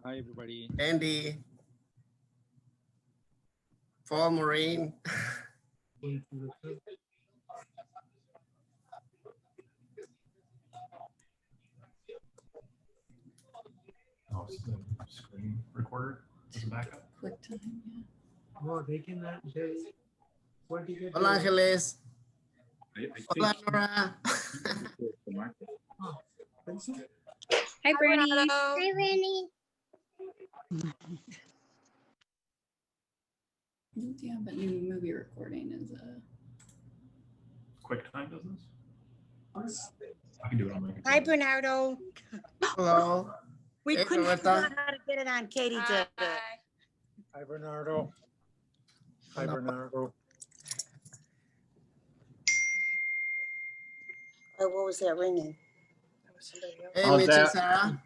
Hi, everybody. Andy, Paul, Maureen. Oh, it's the screen recorder as a backup. Quick time, yeah. No, they can. What do you get? Hola, Ángeles. I Hola, think Nora. Hi, Bernie. Hi, Bernie. Yeah, but new movie recording is QuickTime business. I can do it on my computer. Hi, Bernardo. Hello. We Hey, couldn't Roberta. figure out how to get it on. Katie did it. Hi, Bernardo. Hi, Hello. Bernardo. Oh, what was that ringing? That was somebody else. Hey, Oh, Mitch and Sarah.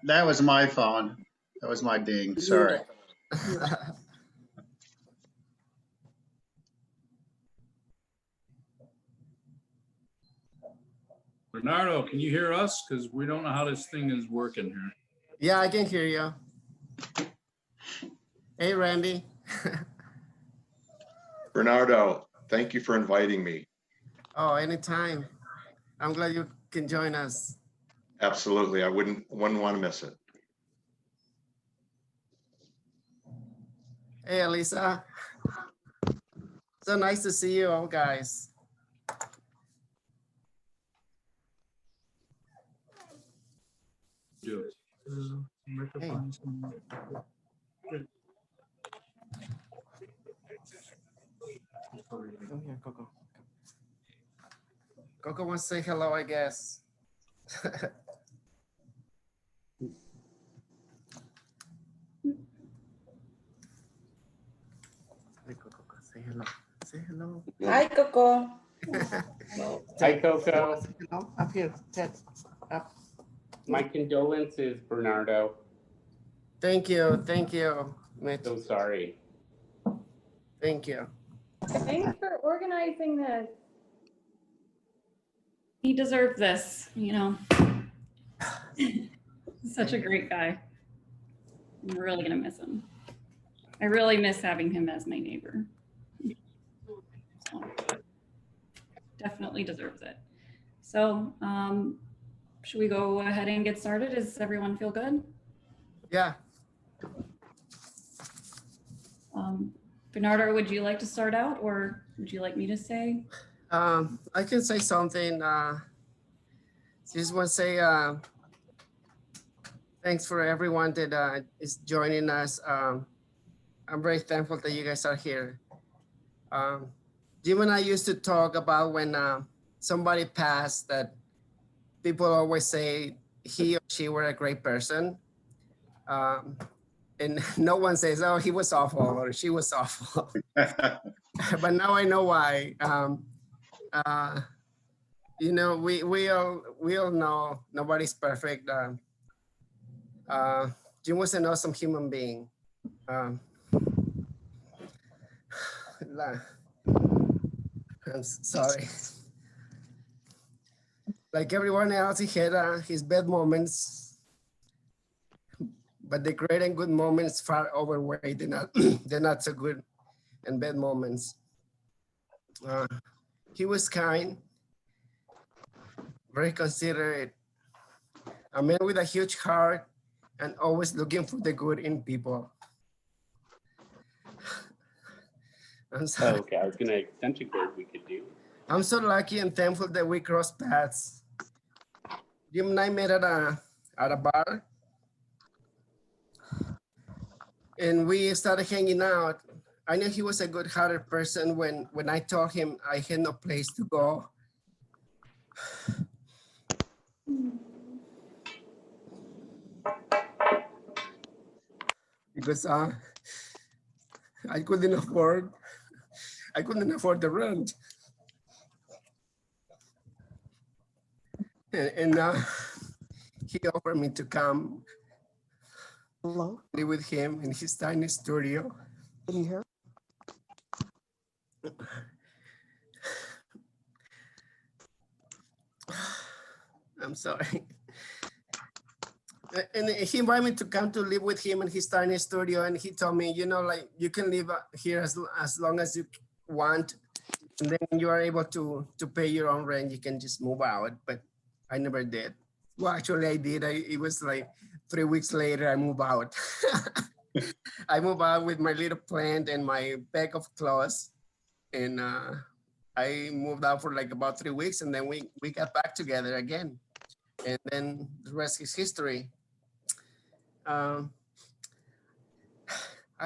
that was my phone. That was my ding. Sorry. Bernardo, can you hear us? Because we don't know how this thing is working here. Yeah, I can hear you. Hey, Randy. Bernardo, thank you for inviting me. Oh, anytime. I'm glad you can join us. Absolutely. I wouldn't want to miss it. Hey, Elisa. So nice to see you all, guys. Do it. Microphones. Come here, Coco. Coco wants to say hello, I guess. Hey, Coco, say hello. Say hello. Hi, Coco. Hi, Coco. Hello. Up here, Ted. Up. My condolences, Bernardo. Thank you. Thank you, Mitch. So sorry. Thank you. Thanks for organizing this. He deserved this, you know. He's such a great guy. I'm really gonna miss him. I really miss having him as my neighbor. So, definitely deserves it. So, should we go ahead and get started? Does everyone feel good? Yeah. Bernardo, would you like to start out or would you like me to say? I can say something. Just want to say thanks for everyone that is joining us. I'm very thankful that you guys are here. Jim and I used to talk about when somebody passed that people always say he or she were a great person. And no one says, oh, he was awful or she was awful. But now I know why. You know, we all know nobody's perfect. Jim was an awesome human being. I'm sorry. Like everyone else, he had his bad moments, but the great and good moments far outweigh the not so good and bad moments. He was kind, very considerate, a man with a huge heart, and always looking for the good in people. I'm sorry. Okay, I was gonna extend a word we could do. I'm so lucky and thankful that we crossed paths. Jim and I met at a bar, and we started hanging out. I knew he was a good-hearted person when I told him I had no place to go. Because I couldn't afford the rent. And he offered me to come live with him in his tiny studio. Can you hear? I'm sorry. And he invited me to come to live with him in his tiny studio. And he told me, you know, like you can live here as long as you want. And then when you are able to pay your own rent, you can just move out. But I never did. Well, actually I did. It was like 3 weeks later, I moved out. I moved out with my little plant and my bag of clothes. And I moved out for like about 3 weeks, and then we got back together again. And then the rest is history. I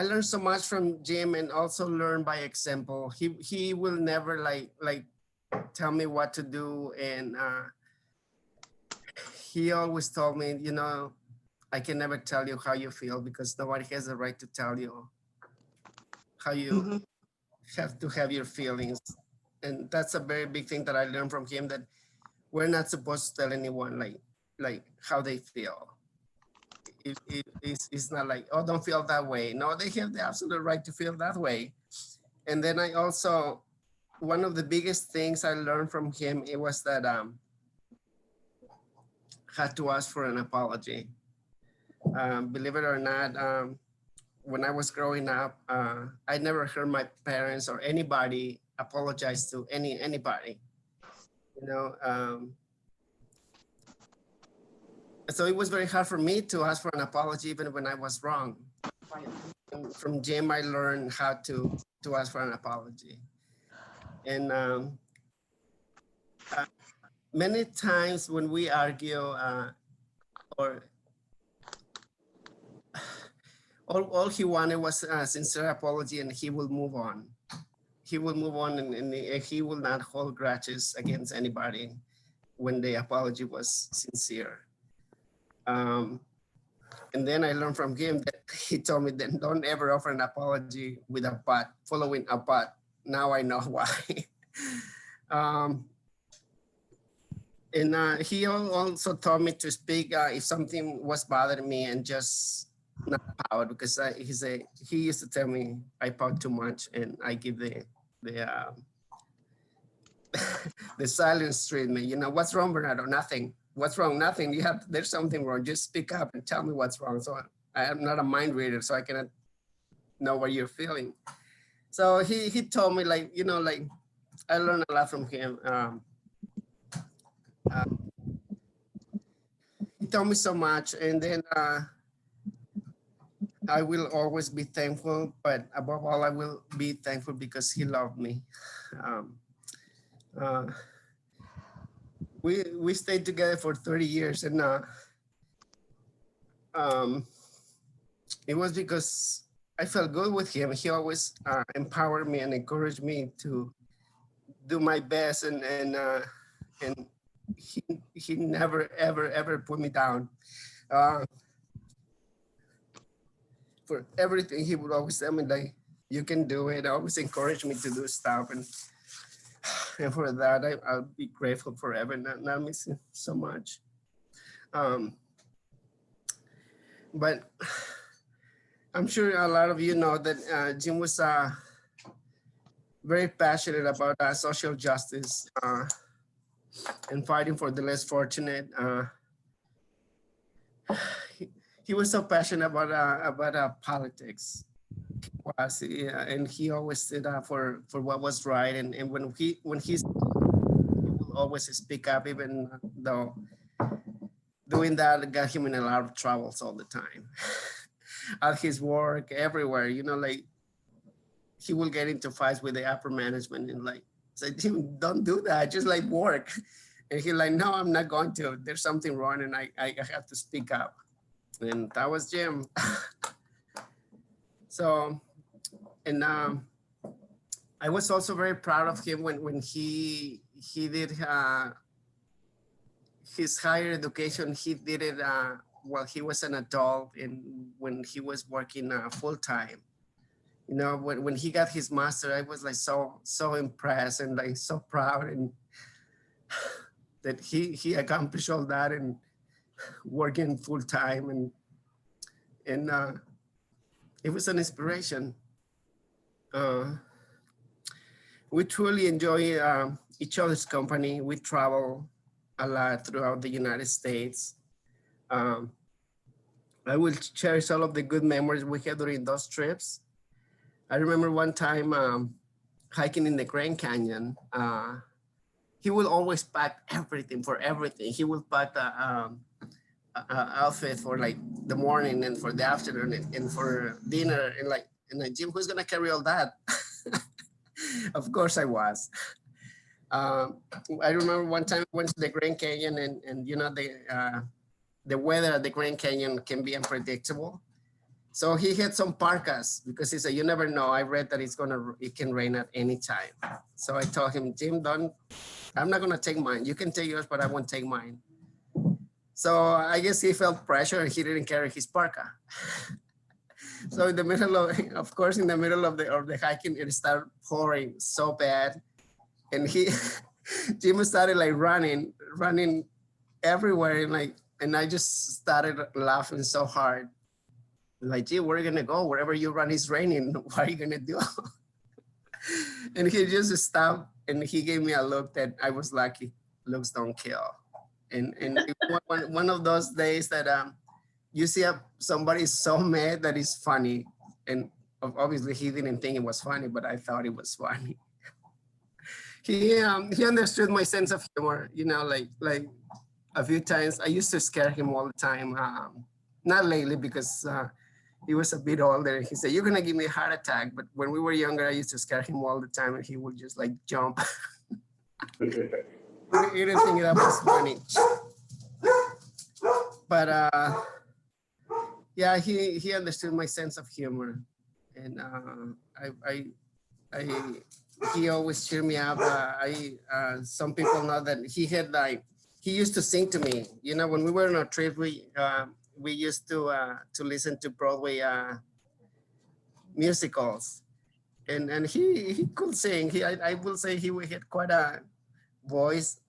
learned so much from Jim, and also learn by example. He will never like tell me what to do, and he always told me, you know, I can never tell you how you feel because nobody has the right to tell you how you have to have your feelings. And that's a very big thing that I learned from him, that we're not supposed to tell anyone like how they feel. It's not like, oh, don't feel that way. No, they have the absolute right to feel that way. And then I also, one of the biggest things I learned from him, it was that had to ask for an apology. Believe it or not, when I was growing up, I never heard my parents or anybody apologize to anybody, you know. So it was very hard for me to ask for an apology even when I was wrong. And from Jim, I learned how to ask for an apology. And many times when we argue, or all he wanted was a sincere apology, and he will move on. He will move on, and he will not hold grudges against anybody when the apology was sincere. And then I learned from him that he told me, then don't ever offer an apology with a but, following a but. Now I know why. And he also taught me to speak if something was bothering me, and just not pout, because he used to tell me I pout too much, and I give the the silence treatment. You know, what's wrong, Bernardo? Nothing. What's wrong? Nothing. There's something wrong. Just speak up and tell me what's wrong. So I am not a mind reader, so I cannot know what you're feeling. So he told me, like, you know, like, I learned a lot from him. He told me so much, and then I will always be thankful, but above all, I will be thankful because he loved me. We stayed together for 30 years, and it was because I felt good with him. He always empowered me and encouraged me to do my best, and he never ever put me down. For everything, he would always tell me, like, you can do it. Always encourage me to do stuff, and for that I'll be grateful forever, and I miss him so much. But I'm sure a lot of you know that Jim was very passionate about social justice and fighting for the less fortunate. He was so passionate about politics. And he always stood up for what was right. And when he will always speak up, even though doing that got him in a lot of troubles all the time. At his work, everywhere, you know, like, he will get into fights with the upper management and like say, don't do that, just like work. And he's like, no, I'm not going to. There's something wrong, and I have to speak up. And that was Jim. So, and I was also very proud of him when he did his higher education. He did it while he was an adult, and when he was working full time. You know, when he got his master, I was like so impressed and like so proud, and that he accomplished all that and working full time, and it was an inspiration. We truly enjoy each other's company. We travel a lot throughout the United States. I will cherish all of the good memories we had during those trips. I remember one time hiking in the Grand Canyon. He will always pack everything for everything. He will pack a outfit for like the morning and for the afternoon and for dinner and like Jim, who's gonna carry all that? Of course I was. I remember one time I went to the Grand Canyon and you know the weather at the Grand Canyon can be unpredictable. So he had some parkas because he said, you never know. I read that it can rain at any time. So I told him, Jim, I'm not gonna take mine. You can take yours, but I won't take mine. So I guess he felt pressure and he didn't carry his parka. So in the middle of course, in the middle of the hiking, it started pouring so bad. And Jim started like running everywhere. And I just started laughing so hard. Like, gee, where are you gonna go? Wherever you run is raining. What are you gonna do? And he just stopped and he gave me a look that I was lucky. Looks don't kill. And it was one of those days that you see somebody so mad that it's funny. And obviously he didn't think it was funny, but I thought it was funny. He understood my sense of humor, you know, like a few times I used to scare him all the time. Not lately because he was a bit older. He said, you're gonna give me a heart attack. But when we were younger, I used to scare him all the time and he would just like jump. He didn't think that was funny. But yeah, he understood my sense of humor. And he always cheered me up. Some people know that he used to sing to me. You know, when we were on a trip, we used to listen to Broadway musicals, and he could sing. I will say he had quite a voice.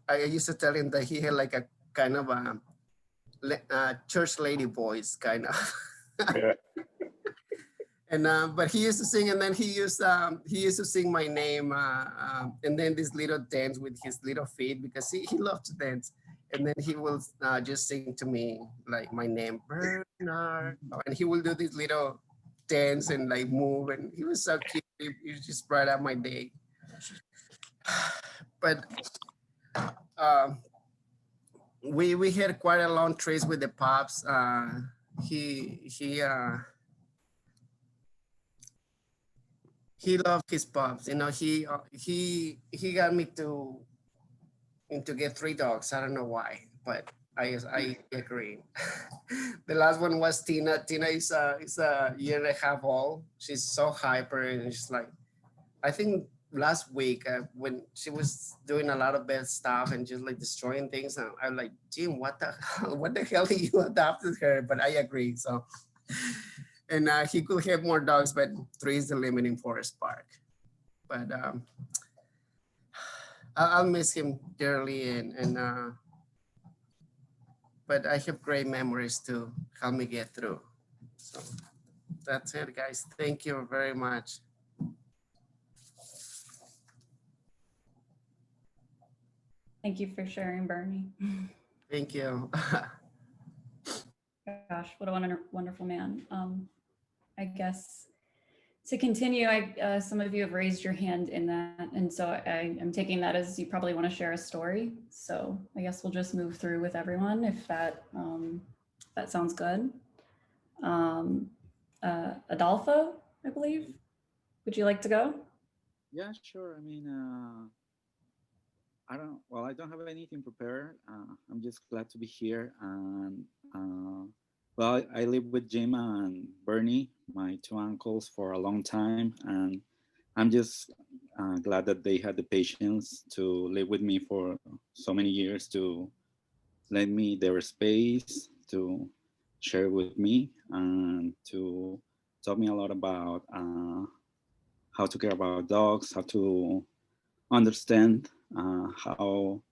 I used to tell him that he had like a kind of a church lady voice, kind of. And but he used to sing, and then he used to sing my name, and then this little dance with his little feet because he loved to dance. And then he will just sing to me like my name, Bernard, and he will do this little dance and like move, and he was so cute. He just brought up my day. But we had quite a long trace with the pops. He loved his pups. You know, he got me to get 3 dogs. I don't know why, but I agree. The last one was Tina. Tina is a year and a half old. She's so hyper and she's like, I think last week when she was doing a lot of bad stuff and just like destroying things, and I'm like, Jim, what the hell did you adopted her? But I agree. So. And he could have more dogs, but 3 is the limit in Forest Park. But I'll miss him dearly, but I have great memories to help me get through. So that's it, guys. Thank you very much. Thank you for sharing, Bernie. Thank you. Gosh, what a wonderful man. I guess to continue, some of you have raised your hand in that, and so I'm taking that as you probably want to share a story. So I guess we'll just move through with everyone if that sounds good. Adolfo, I believe. Would you like to go? Yeah, sure. I mean, I don't have anything prepared. I'm just glad to be here. And well, I lived with Jim and Bernie, my 2 uncles, for a long time. And I'm just glad that they had the patience to live with me for so many years, to let me their space, to share with me, and to taught me a lot about how to care about dogs, how to understand how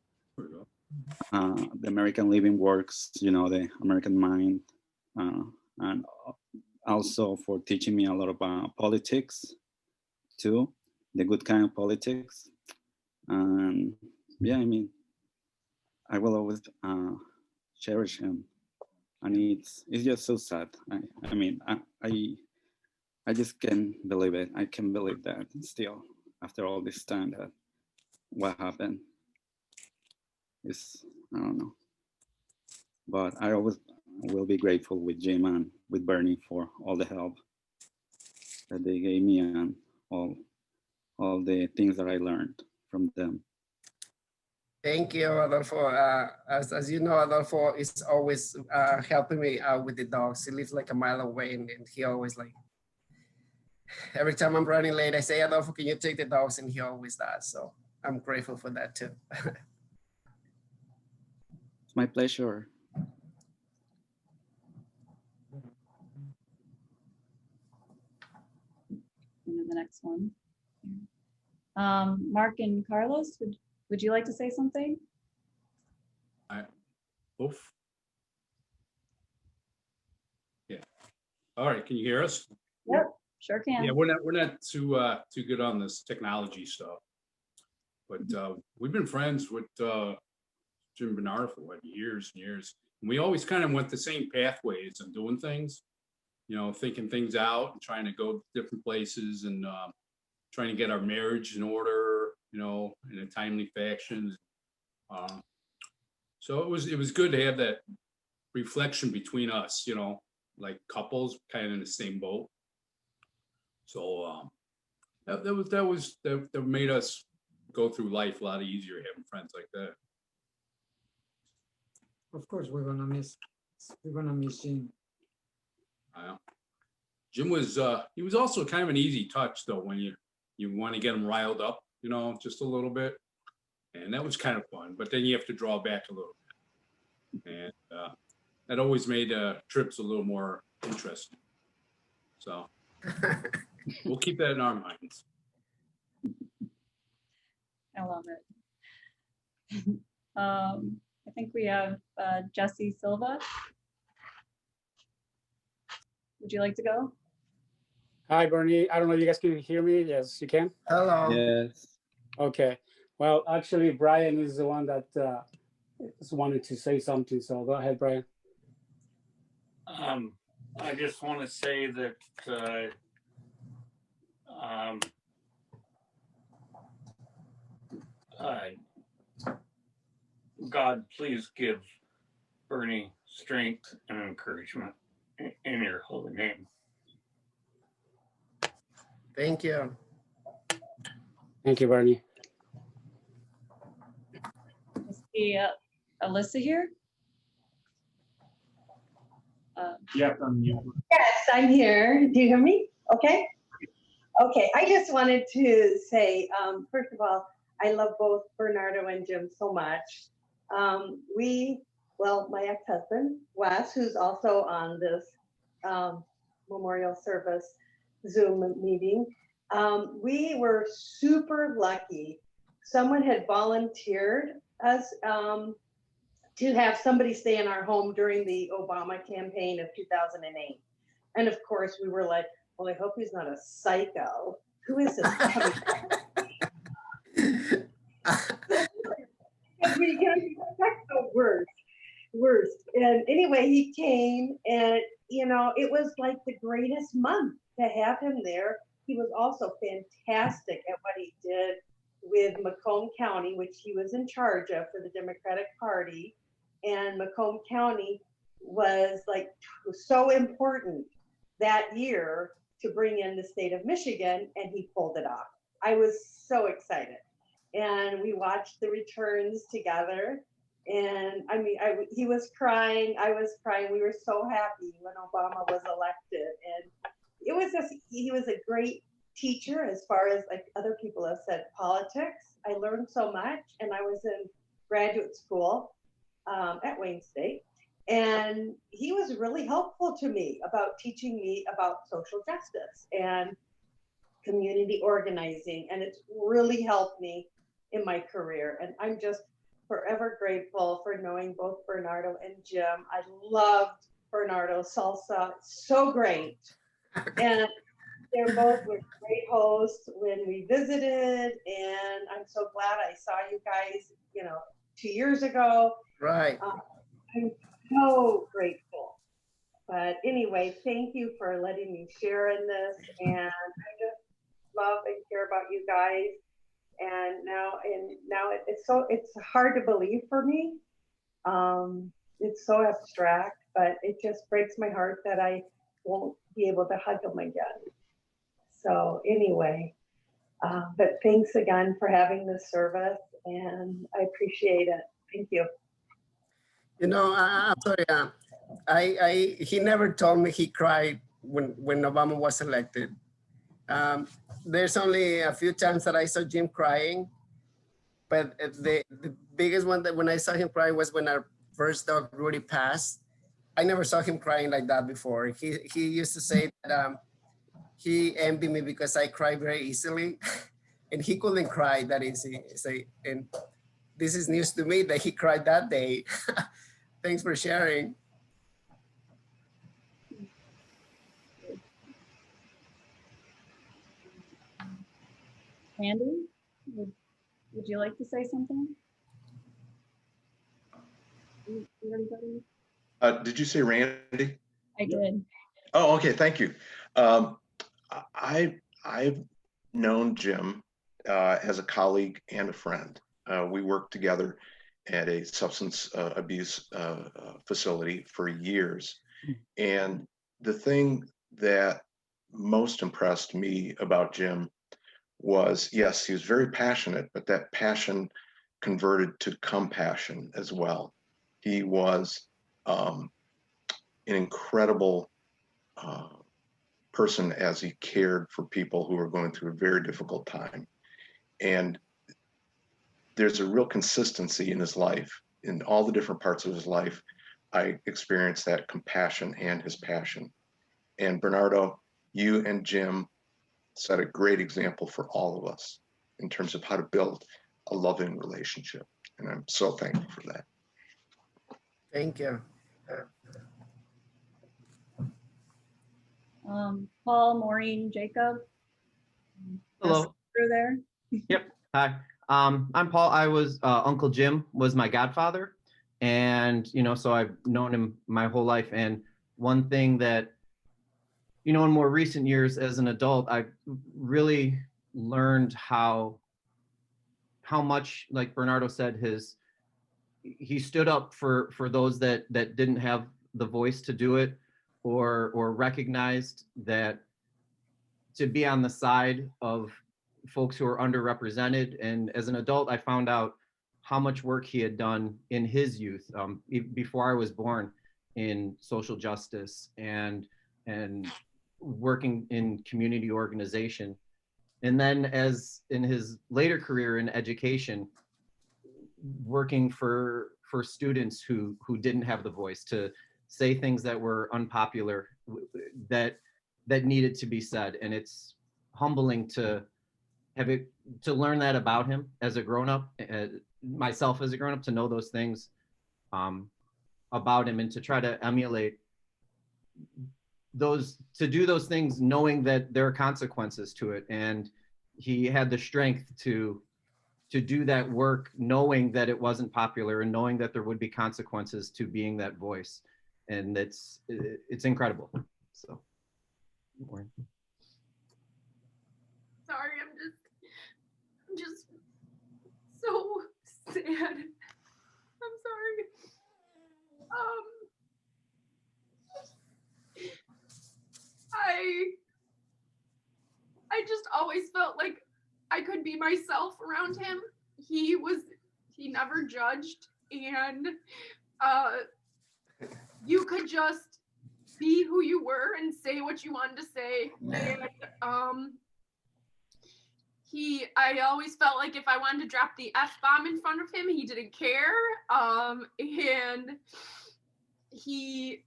the American living works, you know, the American mind, and also for teaching me a lot about politics too, the good kind of politics. And yeah, I mean, I will always cherish him. and it's just so sad. I mean, I just can't believe it. I can't believe that still after all this time that what happened is, I don't know. But I always will be grateful with Jim and with Bernie for all the help that they gave me and all the things that I learned from them. Thank you, Adolfo. As you know, Adolfo is always helping me out with the dogs. He lives like a mile away, and he always like, every time I'm running late, I say, Adolfo, can you take the dogs? And he always does. So I'm grateful for that too. It's my pleasure. And the next one. Mark and Carlos, would you like to say something? Oof. Yeah. All right. Can you hear us? Yep, sure can. Yeah, we're not too good on this technology stuff, but we've been friends with Jim Bernard for what, years and years. And we always kind of went the same pathways of doing things, you know, thinking things out and trying to go different places and trying to get our marriage in order, you know, in a timely fashion. So it was good to have that reflection between us, you know, like couples kind of in the same boat. So that made us go through life a lot easier having friends like that. Of course, we're gonna miss Jim. Jim was he was also kind of an easy touch though when you want to get him riled up, you know, just a little bit, and that was kind of fun. But then you have to draw back a little bit, and that always made trips a little more interesting. So we'll keep that in our minds. I love it. I think we have Jesse Silva. Would you like to go? Hi, Bernie. I don't know if you guys can hear me. Yes, you can. Hello. Yes. Okay. Well, actually, Brian is the one that wanted to say something. So go ahead, Brian. I just want to say that God, please give Bernie strength and encouragement in your holy name. Thank you. Thank you, Bernie. Is the Alyssa here? Yeah, I'm you. Yes, I'm here. Do you hear me? Okay. Okay. I just wanted to say, first of all, I love both Bernardo and Jim so much. My ex-husband, Wes, who's also on this memorial service Zoom meeting, we were super lucky. Someone had volunteered us to have somebody stay in our home during the Obama campaign of 2008. And of course, we were like, well, I hope he's not a psycho. Who is this? That's the worst. And anyway, he came and, you know, it was like the greatest month to have him there. He was also fantastic at what he did with Macomb County, which he was in charge of for the Democratic Party. And Macomb County was like so important that year to bring in the state of Michigan, and he pulled it off. I was so excited. And we watched the returns together. And I mean, he was crying, I was crying. We were so happy when Obama was elected. And it was just, he was a great teacher as far as, like other people have said, politics. I learned so much, and I was in graduate school at Wayne State. And he was really helpful to me about teaching me about social justice and community organizing. And it's really helped me in my career. And I'm just forever grateful for knowing both Bernardo and Jim. I loved Bernardo's salsa, so great. And they're both were great hosts when we visited. And I'm so glad I saw you guys, 2 years ago. Right. I'm so grateful But anyway, thank you for letting me share in this, and I just love and care about you guys. And now it's hard to believe for me. It's so abstract, but it just breaks my heart that I won't be able to hug him again. So anyway, but thanks again for having this service, and I appreciate it. Thank you. You know, I'm sorry. He never told me he cried when Obama was elected. There's only a few times that I saw Jim crying, but the biggest one that when I saw him cry was when our first dog Rudy passed. I never saw him crying like that before. He used to say that he envied me because I cry very easily, and he couldn't cry that easy. Say, and this is news to me that he cried that day. Thanks for sharing. Andy, would you like to say something? Did you say Randy? I did. Oh, okay. Thank you. I've known Jim as a colleague and a friend. We worked together at a substance abuse facility for years. And the thing that most impressed me about Jim was, yes, he was very passionate, but that passion converted to compassion as well. He was an incredible person as he cared for people who were going through a very difficult time. And there's a real consistency in his life. In all the different parts of his life, I experienced that compassion and his passion. And Bernardo, you and Jim set a great example for all of us in terms of how to build a loving relationship. And I'm so thankful for that. Thank you. Paul, Maureen, Jacob. Hello. Through there. Yep. Hi. I'm Paul. I was Uncle Jim was my godfather, and so I've known him my whole life. And one thing that in more recent years as an adult, I've really learned how much, like Bernardo said, he stood up for those that didn't have the voice to do it, or recognized that to be on the side of folks who are underrepresented. And as an adult, I found out how much work he had done in his youth, before I was born, in social justice and working in community organization. And then as in his later career in education, working for students who didn't have the voice to say things that were unpopular, that needed to be said. And it's humbling to learn that about him as a grown-up, myself as a grown-up, to know those things about him, and to try to emulate to do those things knowing that there are consequences to it. And he had the strength to do that work knowing that it wasn't popular, and knowing that there would be consequences to being that voice. And it's incredible. So sorry, I'm just so sad. I'm sorry. I just always felt like I could be myself around him. He never judged, and you could just be who you were and say what you wanted to say. And I always felt like if I wanted to drop the F-bomb in front of him, he didn't care. And he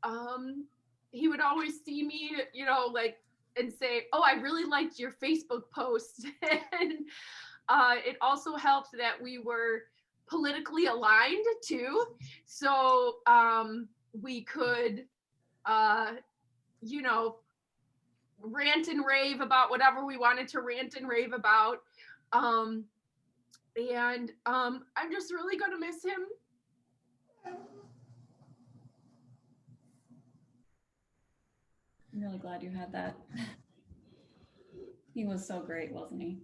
would always see me, and say, "Oh, I really liked your Facebook post." And it also helped that we were politically aligned too. So we could, rant and rave about whatever we wanted to rant and rave about. And I'm just really gonna miss him. I'm really glad you had that. He was so great, wasn't he?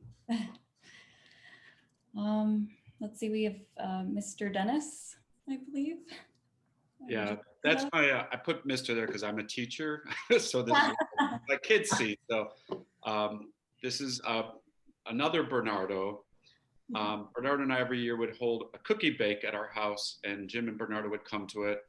Let's see, we have Mr. Dennis, I believe. Yeah, that's my, I put Mr. there because I'm a teacher. So this is what my kids see. So this is another Bernardo. Bernardo and I every year would hold a cookie bake at our house, and Jim and Bernardo would come to it.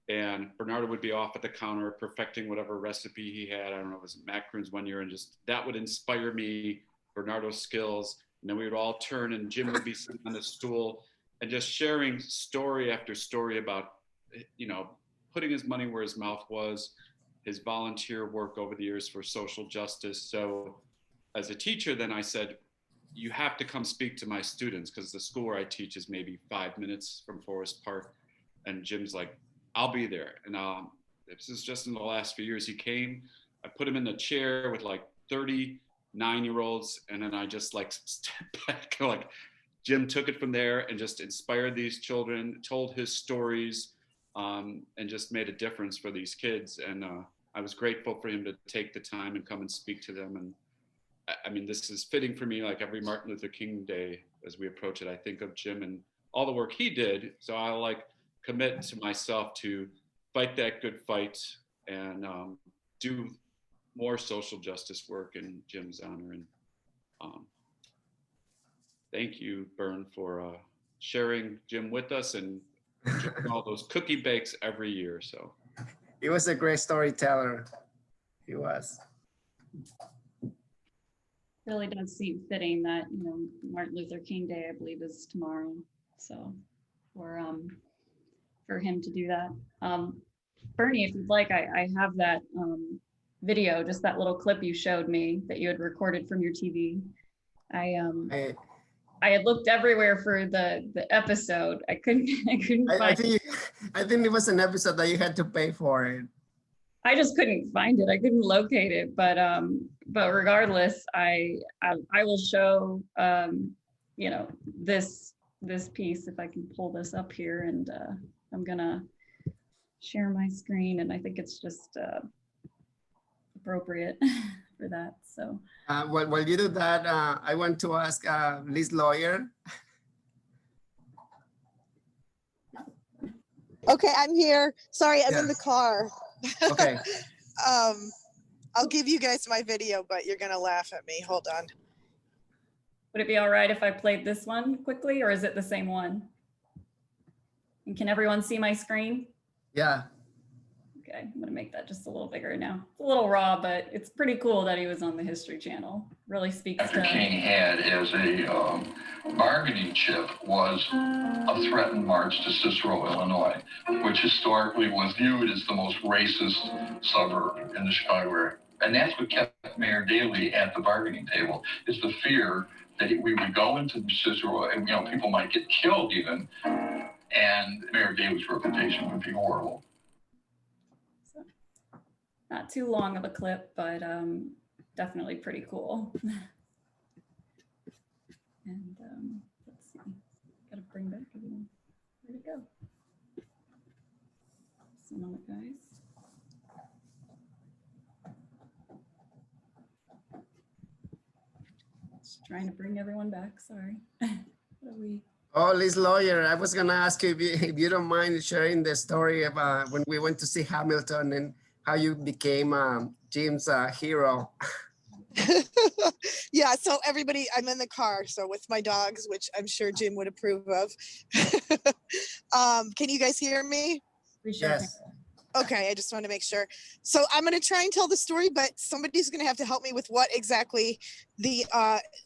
And Bernardo would be off at the counter perfecting whatever recipe he had. I don't know, it was macaroons one year, and just that would inspire me, Bernardo's skills. And then we would all turn, and Jim would be sitting on the stool and just sharing story after story about, you know, putting his money where his mouth was, his volunteer work over the years for social justice. So as a teacher, then I said, you have to come speak to my students, because the school where I teach is maybe 5 minutes from Forest Park. And Jim's like, I'll be there. And this is just in the last few years. He came, I put him in the chair with like 39-year-olds. And then I just like stepped back, like Jim took it from there and just inspired these children, told his stories, and just made a difference for these kids. And I was grateful for him to take the time and come and speak to them. And I mean, this is fitting for me, like every Martin Luther King Day, as we approach it, I think of Jim and all the work he did. So I'll like commit to myself to fight that good fight and do more social justice work in Jim's honor. And thank you, Bern, for sharing Jim with us and doing all those cookie bakes every year. So He was a great storyteller. He was. Really does seem fitting that, you know, Martin Luther King Day, I believe, is tomorrow. So for him to do that. Bernie, if you'd like, I have that video, just that little clip you showed me that you had recorded from your TV. I had looked everywhere for the episode. I couldn't find it. I think it was an episode that you had to pay for it. I just couldn't find it. I couldn't locate it. But regardless, I will show you know, this piece, if I can pull this up here, and I'm gonna share my screen, and I think it's just appropriate for that. So while you do that, I want to ask Liz Lawyer. Okay, I'm here. Sorry, I'm in the car. Okay. I'll give you guys my video, but you're gonna laugh at me. Hold on. would it be all right if I played this one quickly, or is it the same one? And can everyone see my screen? Yeah. Okay, I'm gonna make that just a little bigger now. It's a little raw, but it's pretty cool that he was on the History Channel. Really speaks to King had as a bargaining chip was a threatened march to Cicero, Illinois, which historically was viewed as the most racist suburb in the Chicago area. And that's what kept Mayor Daley at the bargaining table, is the fear that we would go into Cicero and, you know, people might get killed even, and Mayor Daley's reputation would be horrible. So, not too long of a clip, but definitely pretty cool. And let's see, gotta bring back everyone. Where'd it go? Just a moment, guys. Just trying to bring everyone back, sorry. What are we? Oh, Liz Lawyer, I was gonna ask you if you don't mind sharing the story about when we went to see Hamilton and how you became Jim's hero. Yeah, so everybody, I'm in the car, so with my dogs, which I'm sure Jim would approve of. Can you guys hear me? Yes. Okay, I just want to make sure. So I'm going to try and tell the story, but somebody's going to have to help me with what exactly the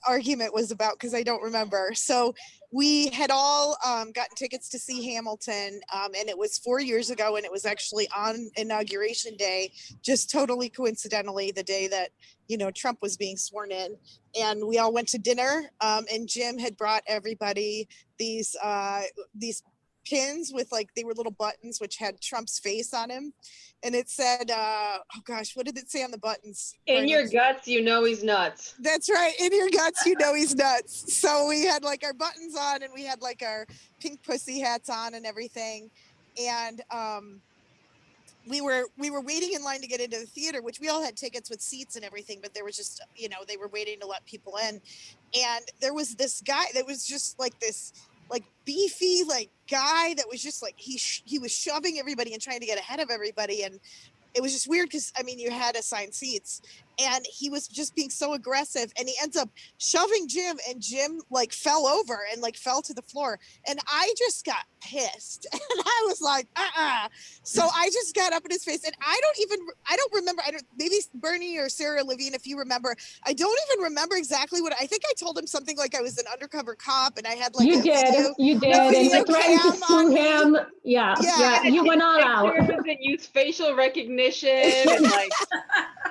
argument was about, because I don't remember. So we had all gotten tickets to see Hamilton, and it was 4 years ago, and it was actually on Inauguration Day, just totally coincidentally the day that, you know, Trump was being sworn in. And we all went to dinner, and Jim had brought everybody these pins with, like, they were little buttons which had Trump's face on him, and it said oh gosh, what did it say on the buttons? In your guts, you know he's nuts. That's right, in your guts, you know he's nuts. So we had like our buttons on, and we had like our pink pussy hats on and everything. And we were waiting in line to get into the theater, which we all had tickets with seats and everything, but there was just, you know, they were waiting to let people in. And there was this guy that was just like this, like beefy, like guy that was just like, he was shoving everybody and trying to get ahead of everybody. And it was just weird because, I mean, you had assigned seats and he was just being so aggressive and he ends up shoving Jim, and Jim like fell over and like fell to the floor. And I just got pissed and I was like, So I just got up in his face and I don't remember, maybe Bernie or Sarah Levine, if you remember, I don't even remember exactly what, I think I told him something like I was an undercover cop and I had like You did, and you threatened to sue him. Yeah, you went all out. Pictures and use facial recognition and like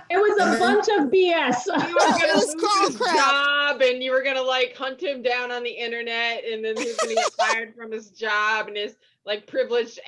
it was a bunch of BS. You were gonna lose his job and you were gonna like hunt him down on the internet, and then he was gonna get fired from his job and his like privileged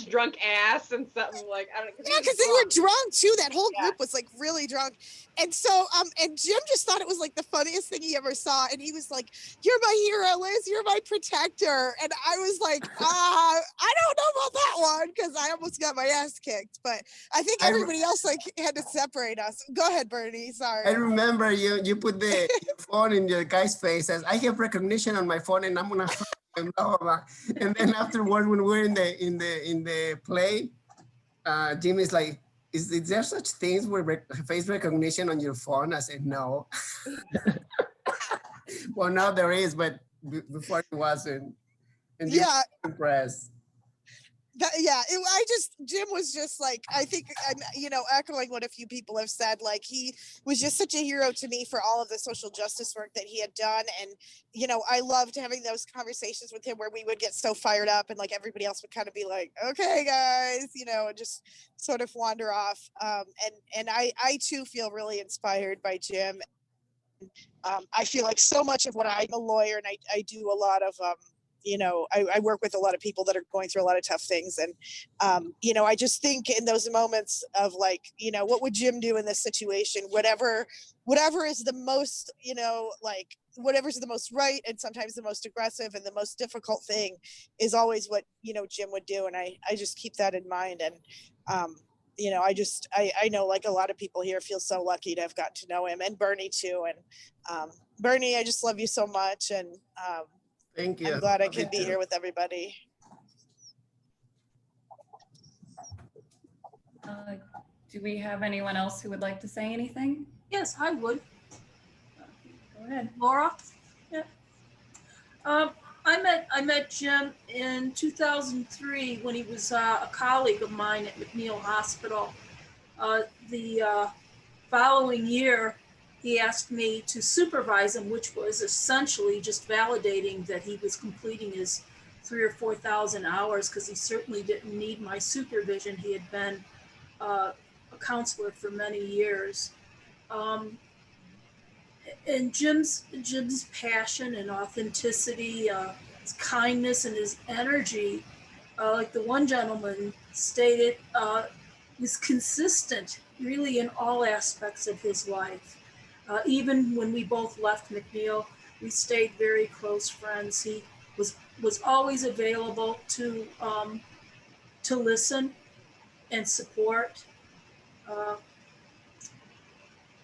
drunk ass and something like, I don't know. Yeah, because they were drunk too. That whole group was like really drunk. And so and Jim just thought it was like the funniest thing he ever saw. And he was like, "You're my hero, Liz, you're my protector." And I was like, I don't know about that one, because I almost got my ass kicked. But I think everybody else like had to separate us. Go ahead, Bernie. Sorry. I remember you put the phone in your guy's face as I have recognition on my phone and I'm gonna and blah, blah, blah. And then afterward, when we're in the play, Jim is like, is there such things with face recognition on your phone? I said, no. Well, now there is, but before it wasn't. And Jim was impressed. Jim was just like, I think I'm, you know, echoing what a few people have said, like he was just such a hero to me for all of the social justice work that he had done. And, you know, I loved having those conversations with him where we would get so fired up and like everybody else would kind of be like, okay, guys, you know, and just sort of wander off. And I too feel really inspired by Jim. I feel like so much of what I'm a lawyer and I do a lot of, you know, I work with a lot of people that are going through a lot of tough things. And, you know, I just think in those moments of like, you know, what would Jim do in this situation? Whatever is the most, you know, like whatever's the most right and sometimes the most aggressive and the most difficult thing is always what, you know, Jim would do. And I just keep that in mind. And, you know, I know like a lot of people here feel so lucky to have gotten to know him, and Bernie too. And Bernie, I just love you so much. And, thank you. I'm glad I can be here with everybody. Do we have anyone else who would like to say anything? Yes, I would. Go ahead. Laura? Yeah. I met Jim in 2003 when he was a colleague of mine at McNeil Hospital. The following year, he asked me to supervise him, which was essentially just validating that he was completing his 3,000 or 4,000 hours, because he certainly didn't need my supervision. He had been a counselor for many years. And Jim's passion and authenticity, his kindness and his energy, like the one gentleman stated, was consistent really in all aspects of his life. Even when we both left McNeil, we stayed very close friends. He was always available to listen and support.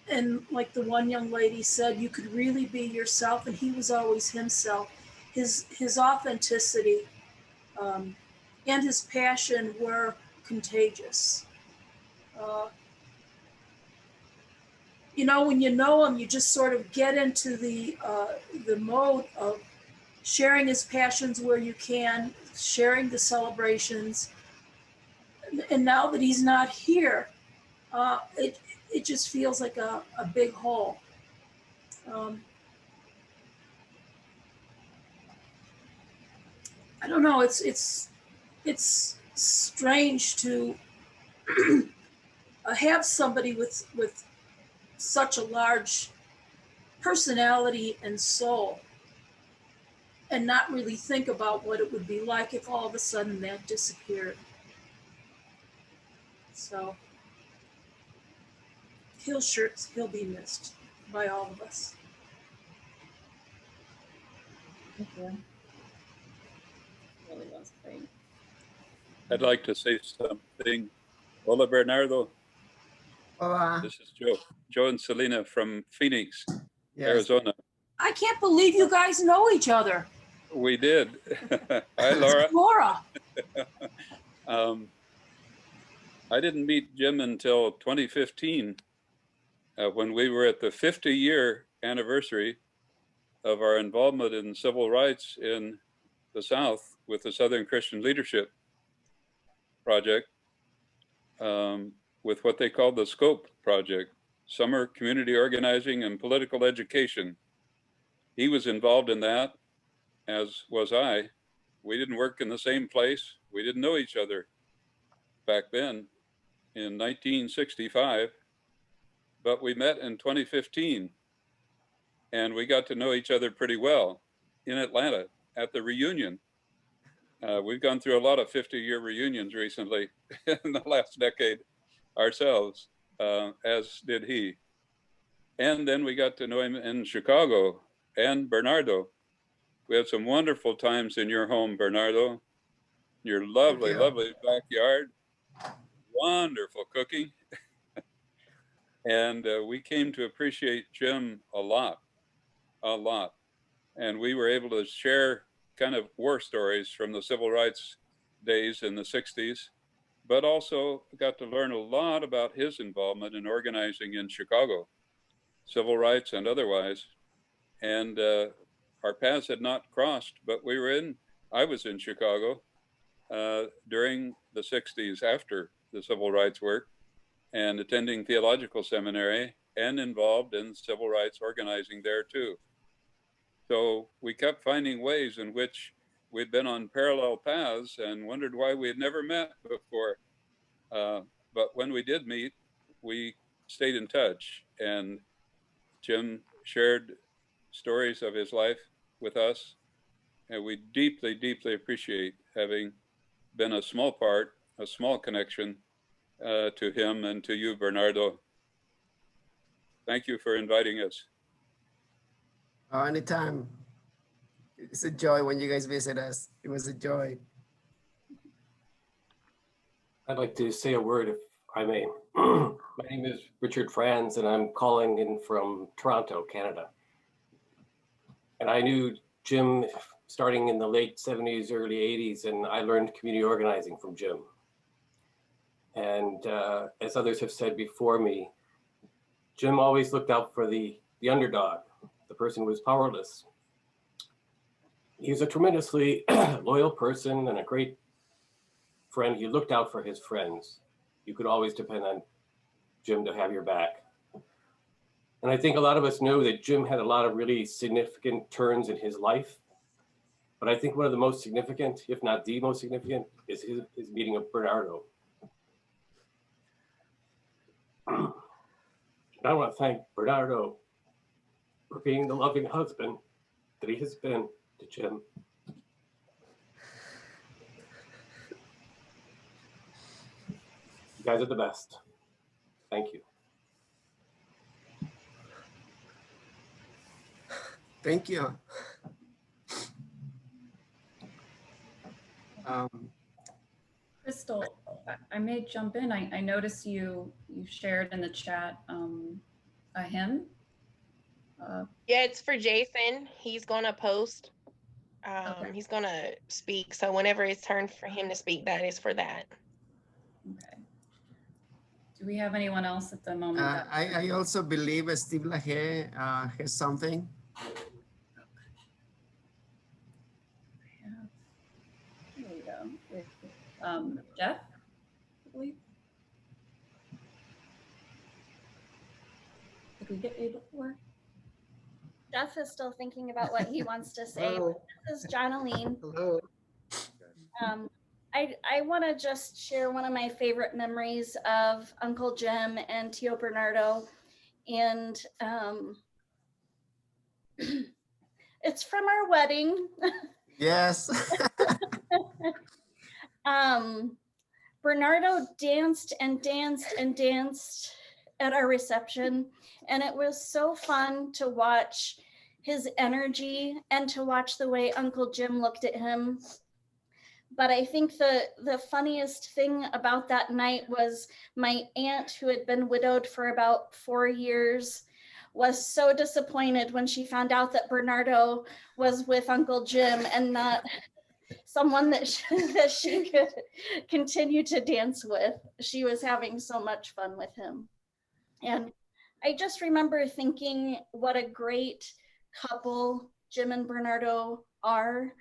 And like the one young lady said, you could really be yourself, and he was always himself. His authenticity and his passion were contagious. You know, when you know him, you just sort of get into the mode of sharing his passions where you can, sharing the celebrations. And now that he's not here, it just feels like a big hole. I don't know. It's strange to have somebody with such a large personality and soul and not really think about what it would be like if all of a sudden that disappeared. So he'll be missed by all of us. Thank you. Really was great. I'd like to say something. Hola, Bernardo. Hola. This is Joe and Selena from Phoenix, Yes. Arizona. I can't believe you guys know each other. We did. Hi, Laura. Laura. I didn't meet Jim until 2015 when we were at the 50-year anniversary of our involvement in civil rights in the South with the Southern Christian Leadership Project, with what they called the SCOPE Project, Summer Community Organizing and Political Education. He was involved in that, as was I. We didn't work in the same place. We didn't know each other back then in 1965, but we met in 2015 and we got to know each other pretty well in Atlanta at the reunion. We've gone through a lot of 50-year reunions recently in the last decade ourselves, as did he. And then we got to know him in Chicago. And Bernardo, we had some wonderful times in your home, Bernardo. Your lovely, lovely backyard, wonderful cooking. And we came to appreciate Jim a lot. And we were able to share kind of war stories from the civil rights days in the 60s, but also got to learn a lot about his involvement in organizing in Chicago, civil rights and otherwise. And our paths had not crossed, but I was in Chicago during the 60s after the civil rights work and attending theological seminary and involved in civil rights organizing there too. So we kept finding ways in which we'd been on parallel paths and wondered why we had never met before. But when we did meet, we stayed in touch, and Jim shared stories of his life with us. And we deeply, deeply appreciate having been a small connection to him and to you, Bernardo. Thank you for inviting us. Anytime. It's a joy when you guys visit us. It was a joy. I'd like to say a word, if I may. My name is Richard Franz, and I'm calling in from Toronto, Canada. And I knew Jim starting in the late 70s, early 80s, and I learned community organizing from Jim. And as others have said before me, Jim always looked out for the underdog, the person who was powerless. He was a tremendously loyal person and a great friend. He looked out for his friends. You could always depend on Jim to have your back. And I think a lot of us know that Jim had a lot of really significant turns in his life. But I think one of the most significant, if not the most significant, is his meeting of Bernardo. And I want to thank Bernardo for being the loving husband that he has been to Jim. You guys are the best. Thank you. Thank you. Crystal, I may jump in. I noticed you shared in the chat a hymn. Yeah, it's for Jason. He's gonna post. He's gonna speak. So whenever it's turn for him to speak, that is for that. Okay. Do we have anyone else at the moment? I also believe Steve Lahaye has something. Here we go. Jeff, I believe. Did we get A before? Jeff is still thinking about what he wants to say. Hello. This is Jonaline. Hello. I want to just share one of my favorite memories of Uncle Jim and Tio Bernardo. And it's from our wedding. Yes. Bernardo danced and danced and danced at our reception. And it was so fun to watch his energy and to watch the way Uncle Jim looked at him. But I think the funniest thing about that night was my aunt, who had been widowed for about 4 years, was so disappointed when she found out that Bernardo was with Uncle Jim and not someone that that she could continue to dance with. She was having so much fun with him. And I just remember thinking what a great couple Jim and Bernardo are.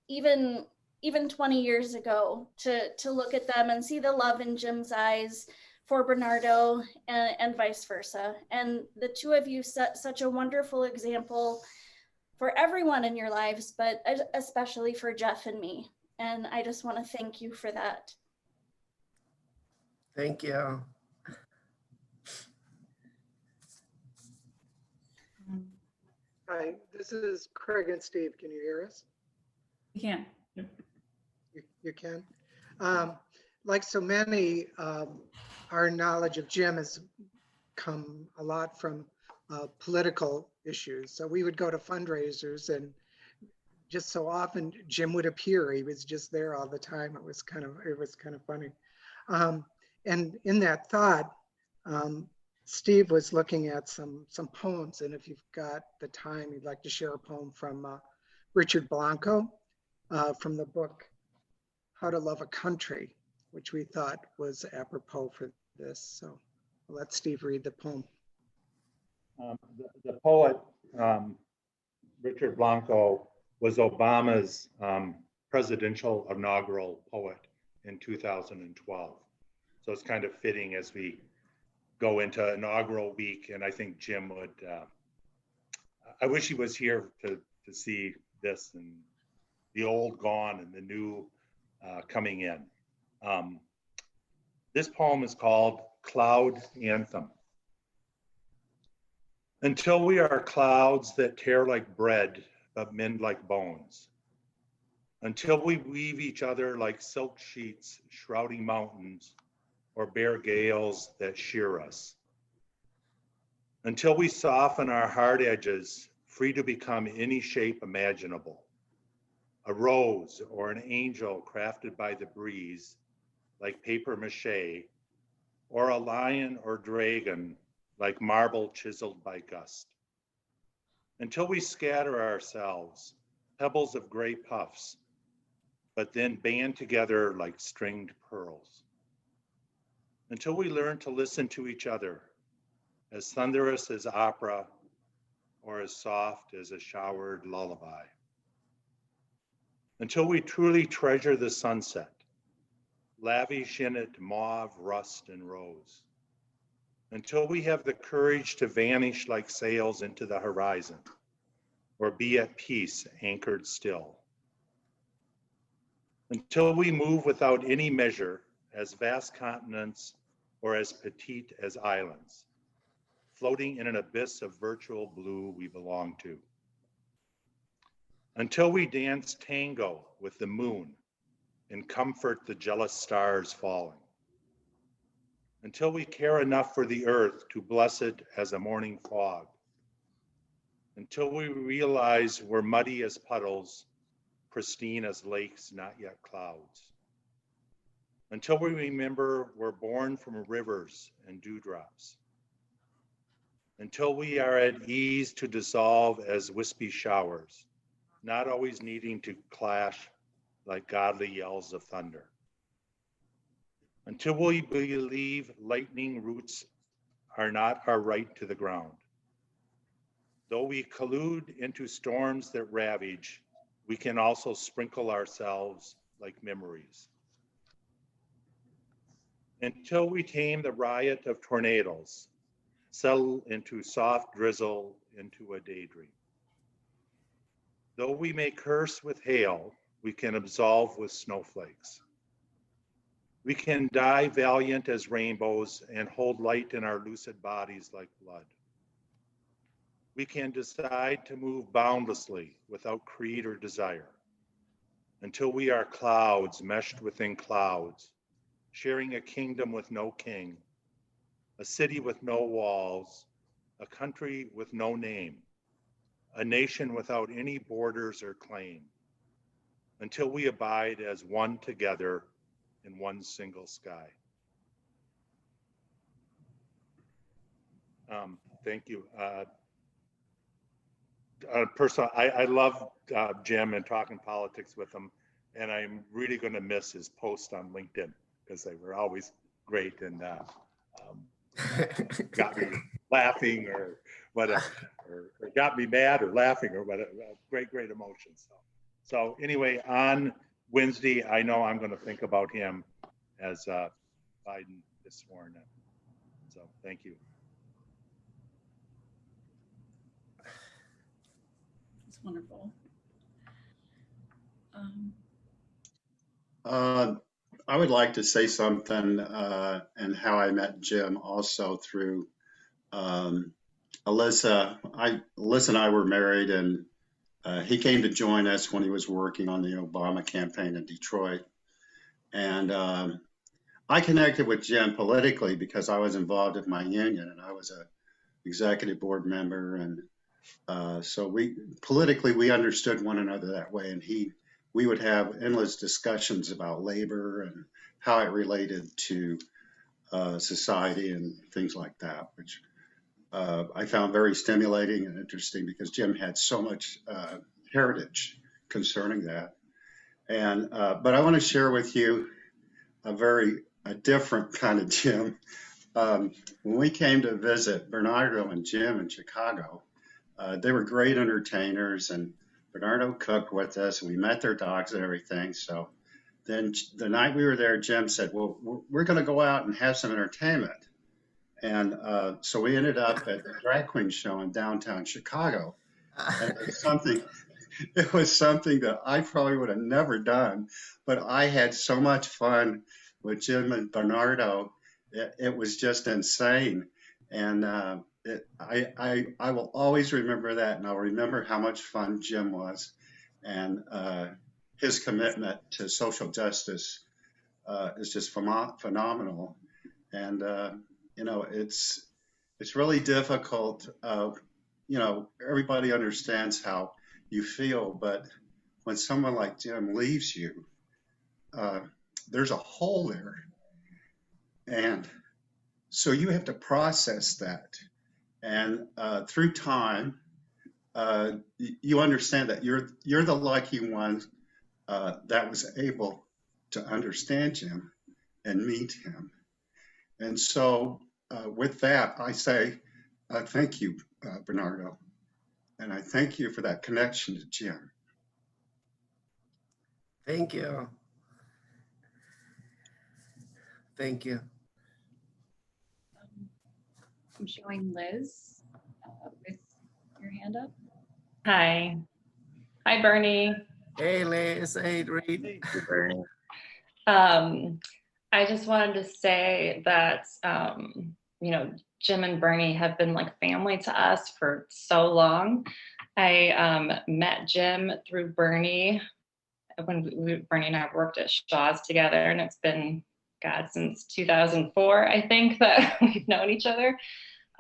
Even 20 years ago, to look at them and see the love in Jim's eyes for Bernardo and vice versa. And the two of you set such a wonderful example for everyone in your lives, but especially for Jeff and me. And I just want to thank you for that. Thank you. Hi, this is Craig and Steve. Can you hear us? You can. You can. Like so many, our knowledge of Jim has come a lot from political issues. So we would go to fundraisers, and just so often Jim would appear. He was just there all the time. It was kind of funny. And in that thought, Steve was looking at some poems, and if you've got the time, you'd like to share a poem from Richard Blanco from the book How to Love a Country, which we thought was apropos for this. So I'll let Steve read the poem. The poet, Richard Blanco, was Obama's presidential inaugural poet in 2012. So it's kind of fitting as we go into inaugural week, and I think Jim would, I wish he was here to see this, and the old gone and the new coming in. This poem is called Cloud Anthem. Until we are clouds that tear like bread, but mend like bones. Until we weave each other like silk sheets, shrouding mountains, or bear gales that shear us. Until we soften our hard edges, free to become any shape imaginable. A rose or an angel crafted by the breeze, like paper mache, or a lion or dragon, like marble chiseled by gust. Until we scatter ourselves, pebbles of gray puffs, but then band together like stringed pearls. Until we learn to listen to each other, as thunderous as opera or as soft as a showered lullaby. Until we truly treasure the sunset, lavish in it mauve, rust, and rose. Until we have the courage to vanish like sails into the horizon, or be at peace anchored still. Until we move without any measure, as vast continents or as petite as islands, floating in an abyss of virtual blue we belong to. Until we dance tango with the moon and comfort the jealous stars falling. Until we care enough for the earth to bless it as a morning fog. Until we realize we're muddy as puddles, pristine as lakes not yet clouds. Until we remember we're born from rivers and dewdrops. Until we are at ease to dissolve as wispy showers, not always needing to clash like godly yells of thunder. Until we believe lightning roots are not our right to the ground. Though we collude into storms that ravage, we can also sprinkle ourselves like memories. Until we tame the riot of tornadoes, settle into soft drizzle into a daydream. Though we may curse with hail, we can absolve with snowflakes. We can die valiant as rainbows and hold light in our lucid bodies like blood. We can decide to move boundlessly without creed or desire, until we are clouds meshed within clouds, sharing a kingdom with no king, a city with no walls, a country with no name, a nation without any borders or claim. until we abide as one together in one single sky. Thank you. Personally, I love Jim and talking politics with him, and I'm really going to miss his posts on LinkedIn because they were always great and got me laughing or whatever, or got me mad or laughing or whatever. Great emotions. So anyway, on Wednesday, I know I'm going to think about him as Biden is sworn in. So thank you. It's wonderful. I would like to say something and how I met Jim also through Alyssa. Alyssa and I were married, and he came to join us when he was working on the Obama campaign in Detroit. And I connected with Jim politically because I was involved in my union, and I was a executive board member, and so we understood one another that way. And we would have endless discussions about labor and how it related to society and things like that, which I found very stimulating and interesting because Jim had so much heritage concerning that. And but I want to share with you a different kind of Jim. When we came to visit Bernardo and Jim in Chicago, they were great entertainers, and Bernardo cooked with us, and we met their dogs and everything. So then the night we were there, Jim said, well, we're going to go out and have some entertainment. And so we ended up at the drag queen show in downtown Chicago. And it was something that I probably would have never done, but I had so much fun with Jim and Bernardo. It was just insane. And I will always remember that, and I'll remember how much fun Jim was, and his commitment to social justice is just phenomenal. And you know, it's really difficult. You know, everybody understands how you feel, but when someone like Jim leaves you, there's a hole there, and so you have to process that. And through time, you understand that you're the lucky one that was able to understand Jim and meet him. And so with that, I say thank you, Bernardo. And I thank you for that connection to Jim. Thank you. Thank you. I'm showing Liz with your hand up. Hi. Hi, Bernie. Hey, Liz. Hey, Reed. Bernie. I just wanted to say that, you know, Jim and Bernie have been like family to us for so long. I met Jim through Bernie when Bernie and I worked at Shaw's together, and it's been, God, since 2004, I think, that we've known each other.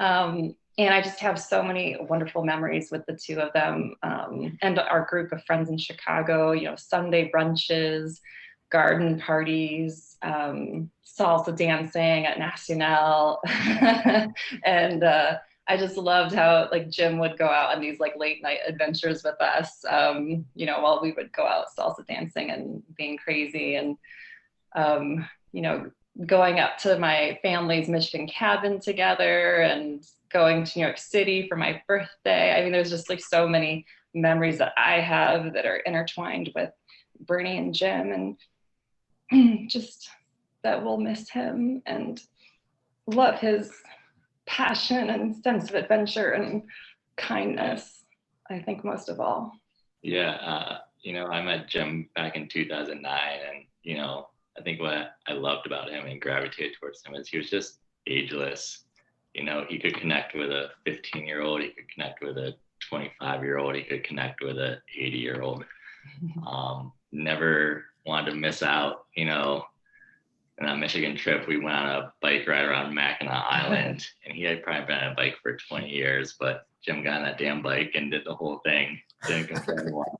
And I just have so many wonderful memories with the two of them, and our group of friends in Chicago, you know, Sunday brunches, garden parties, salsa dancing at Nacional. And I just loved how like Jim would go out on these like late night adventures with us, you know, while we would go out salsa dancing and being crazy, and, you know, going up to my family's Michigan cabin together and going to New York City for my birthday. I mean, there's just like so many memories that I have that are intertwined with Bernie and Jim, and just that we'll miss him and love his passion and sense of adventure and kindness, I think, most of all. Yeah, you know, I met Jim back in 2009, and, you know, I think what I loved about him and gravitated towards him is he was just ageless. You know, he could connect with a 15-year-old, he could connect with a 25-year-old, he could connect with a 80-year-old. Never wanted to miss out, you know. On that Michigan trip, we went on a bike ride around Mackinac Island, and he had probably been on a bike for 20 years, but Jim got on that damn bike and did the whole thing. Didn't complain once.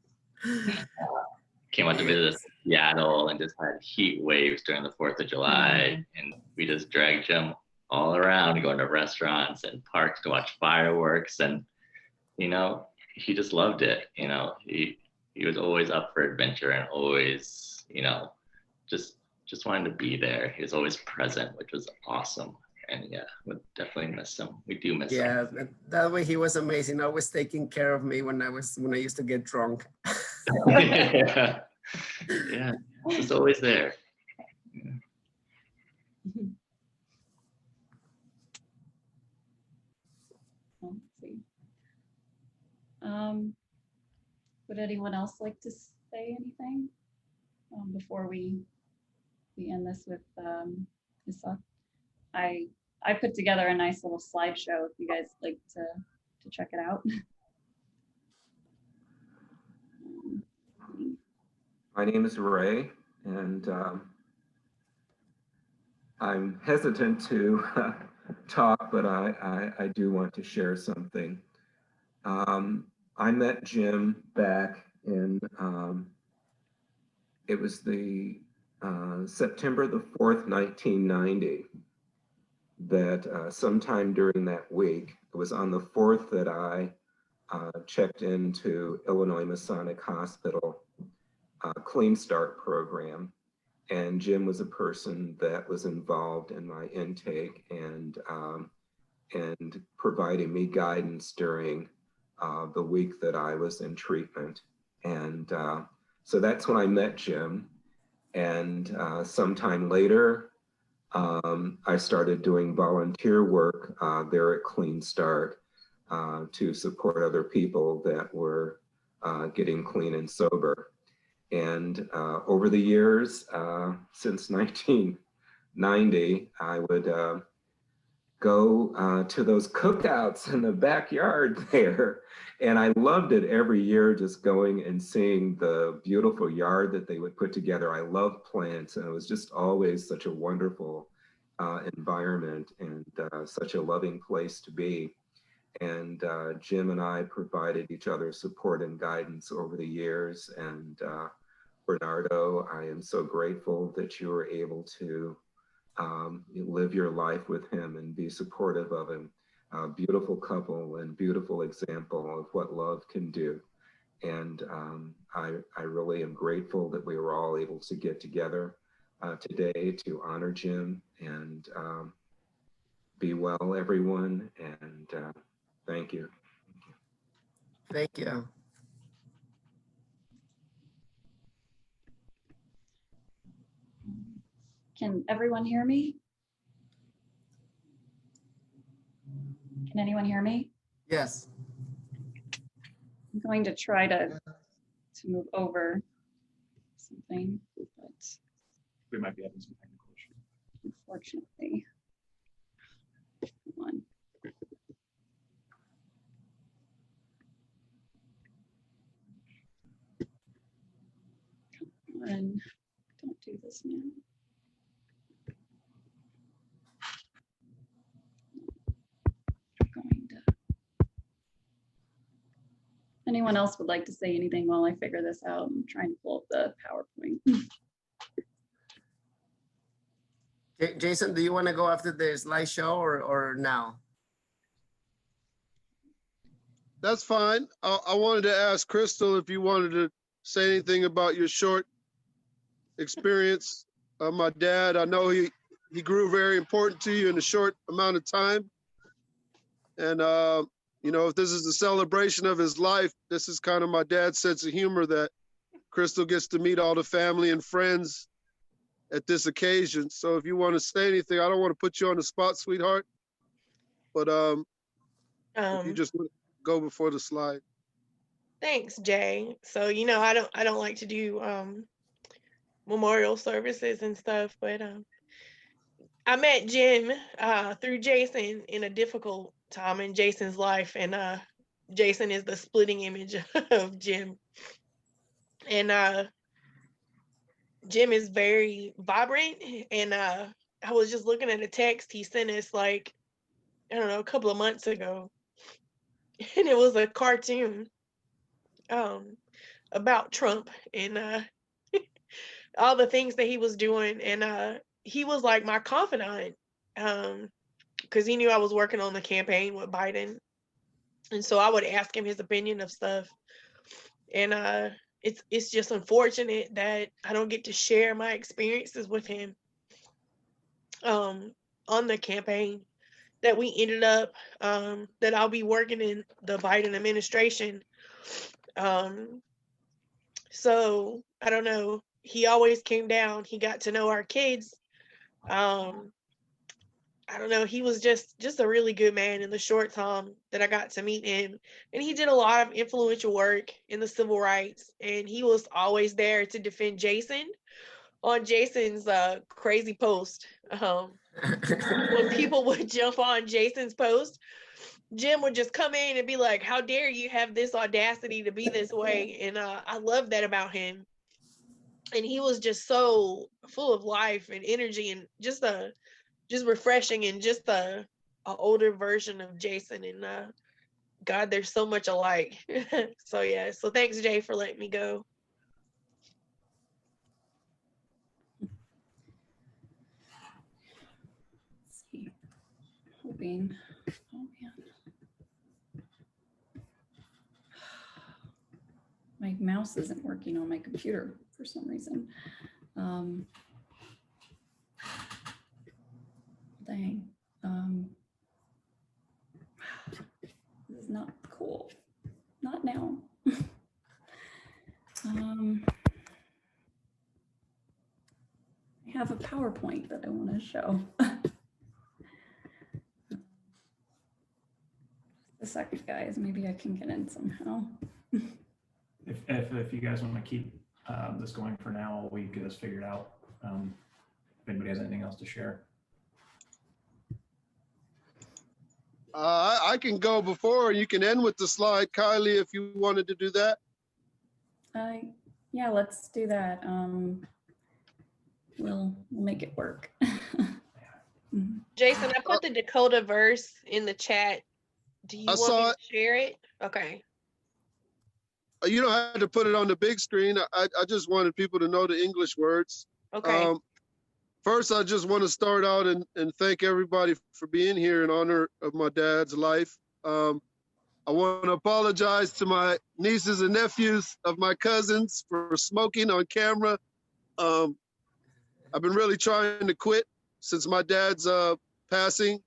came out to visit us in Seattle and just had heat waves during the 4th of July. And we just dragged Jim all around, going to restaurants and parks to watch fireworks. And, you know, he just loved it. You know, he was always up for adventure and always, you know, just wanted to be there. He was always present, which was awesome. And yeah, we definitely miss him. We do miss him. Yeah, that way he was amazing. Always taking care of me when I used to get drunk. Yeah, yeah, he's always there. Yeah. Let's see. Would anyone else like to say anything before we end this with Issa? I put together a nice little slideshow if you guys like to check it out. My name is Ray, and I'm hesitant to talk, but I do want to share something. I met Jim back in, it was the September the 4th, 1990, that sometime during that week, it was on the 4th that I checked into Illinois Masonic Hospital Clean Start program. And Jim was a person that was involved in my intake and providing me guidance during the week that I was in treatment. And so that's when I met Jim. And sometime later, I started doing volunteer work there at Clean Start to support other people that were getting clean and sober. And over the years, since 1990, I would go to those cookouts in the backyard there. And I loved it every year, just going and seeing the beautiful yard that they would put together. I love plants, and it was just always such a wonderful environment and such a loving place to be. And Jim and I provided each other support and guidance over the years. And Bernardo, I am so grateful that you were able to live your life with him and be supportive of him. A beautiful couple and beautiful example of what love can do. And I really am grateful that we were all able to get together today to honor Jim. And be well, everyone. And thank you. Thank you. Can everyone hear me? Can anyone hear me? Yes. I'm going to try to move over something, but we might be having some technical issues. Unfortunately. One. Come on. Don't do this now. Anyone else would like to say anything while I figure this out? I'm trying to pull up the PowerPoint. Jason, do you want to go after the slideshow or now? That's fine. I wanted to ask Crystal if you wanted to say anything about your short experience. My dad, I know he grew very important to you in a short amount of time. And you know, if this is a celebration of his life, this is kind of my dad's sense of humor, that Crystal gets to meet all the family and friends at this occasion. So if you want to say anything, I don't want to put you on the spot, sweetheart, but if you just go before the slide. Thanks, Jay. So, you know, I don't like to do memorial services and stuff, but I met Jim through Jason in a difficult time in Jason's life, and Jason is the splitting image of Jim. And Jim is very vibrant, and I was just looking at a text he sent us, like, I don't know, a couple of months ago, and it was a cartoon about Trump, and all the things that he was doing. And he was like my confidant, because he knew I was working on the campaign with Biden. And so I would ask him his opinion of stuff. And it's just unfortunate that I don't get to share my experiences with him on the campaign, that we ended up that I'll be working in the Biden administration. So I don't know. He always came down. He got to know our kids. I don't know. He was just a really good man in the short time that I got to meet him. And he did a lot of influential work in the civil rights. And he was always there to defend Jason on Jason's crazy post. When people would jump on Jason's post, Jim would just come in and be like, "How dare you have this audacity to be this way?" And I love that about him. And he was just so full of life and energy, and just refreshing, and just a older version of Jason. And God, there's so much alike. So yeah. So thanks, Jay, for letting me go. Let's see. Hoping. Oh man. My mouse isn't working on my computer for some reason. Dang. This is not cool. Not now. I have a PowerPoint that I want to show. A second, guys. Maybe I can get in somehow. If you guys want to keep this going for now, we get this figured out. If anybody has anything else to share. I can go before, you can end with the slide, Kylie, if you wanted to do that. Yeah, let's do that. We'll make it work. Jason, I put the Dakota verse in the chat. Do you want me to share it? Okay. You don't have to put it on the big screen. I just wanted people to know the English words. Okay. First, I just want to start out and thank everybody for being here in honor of my dad's life. I want to apologize to my nieces and nephews of my cousins for smoking on camera. I've been really trying to quit since my dad's passing.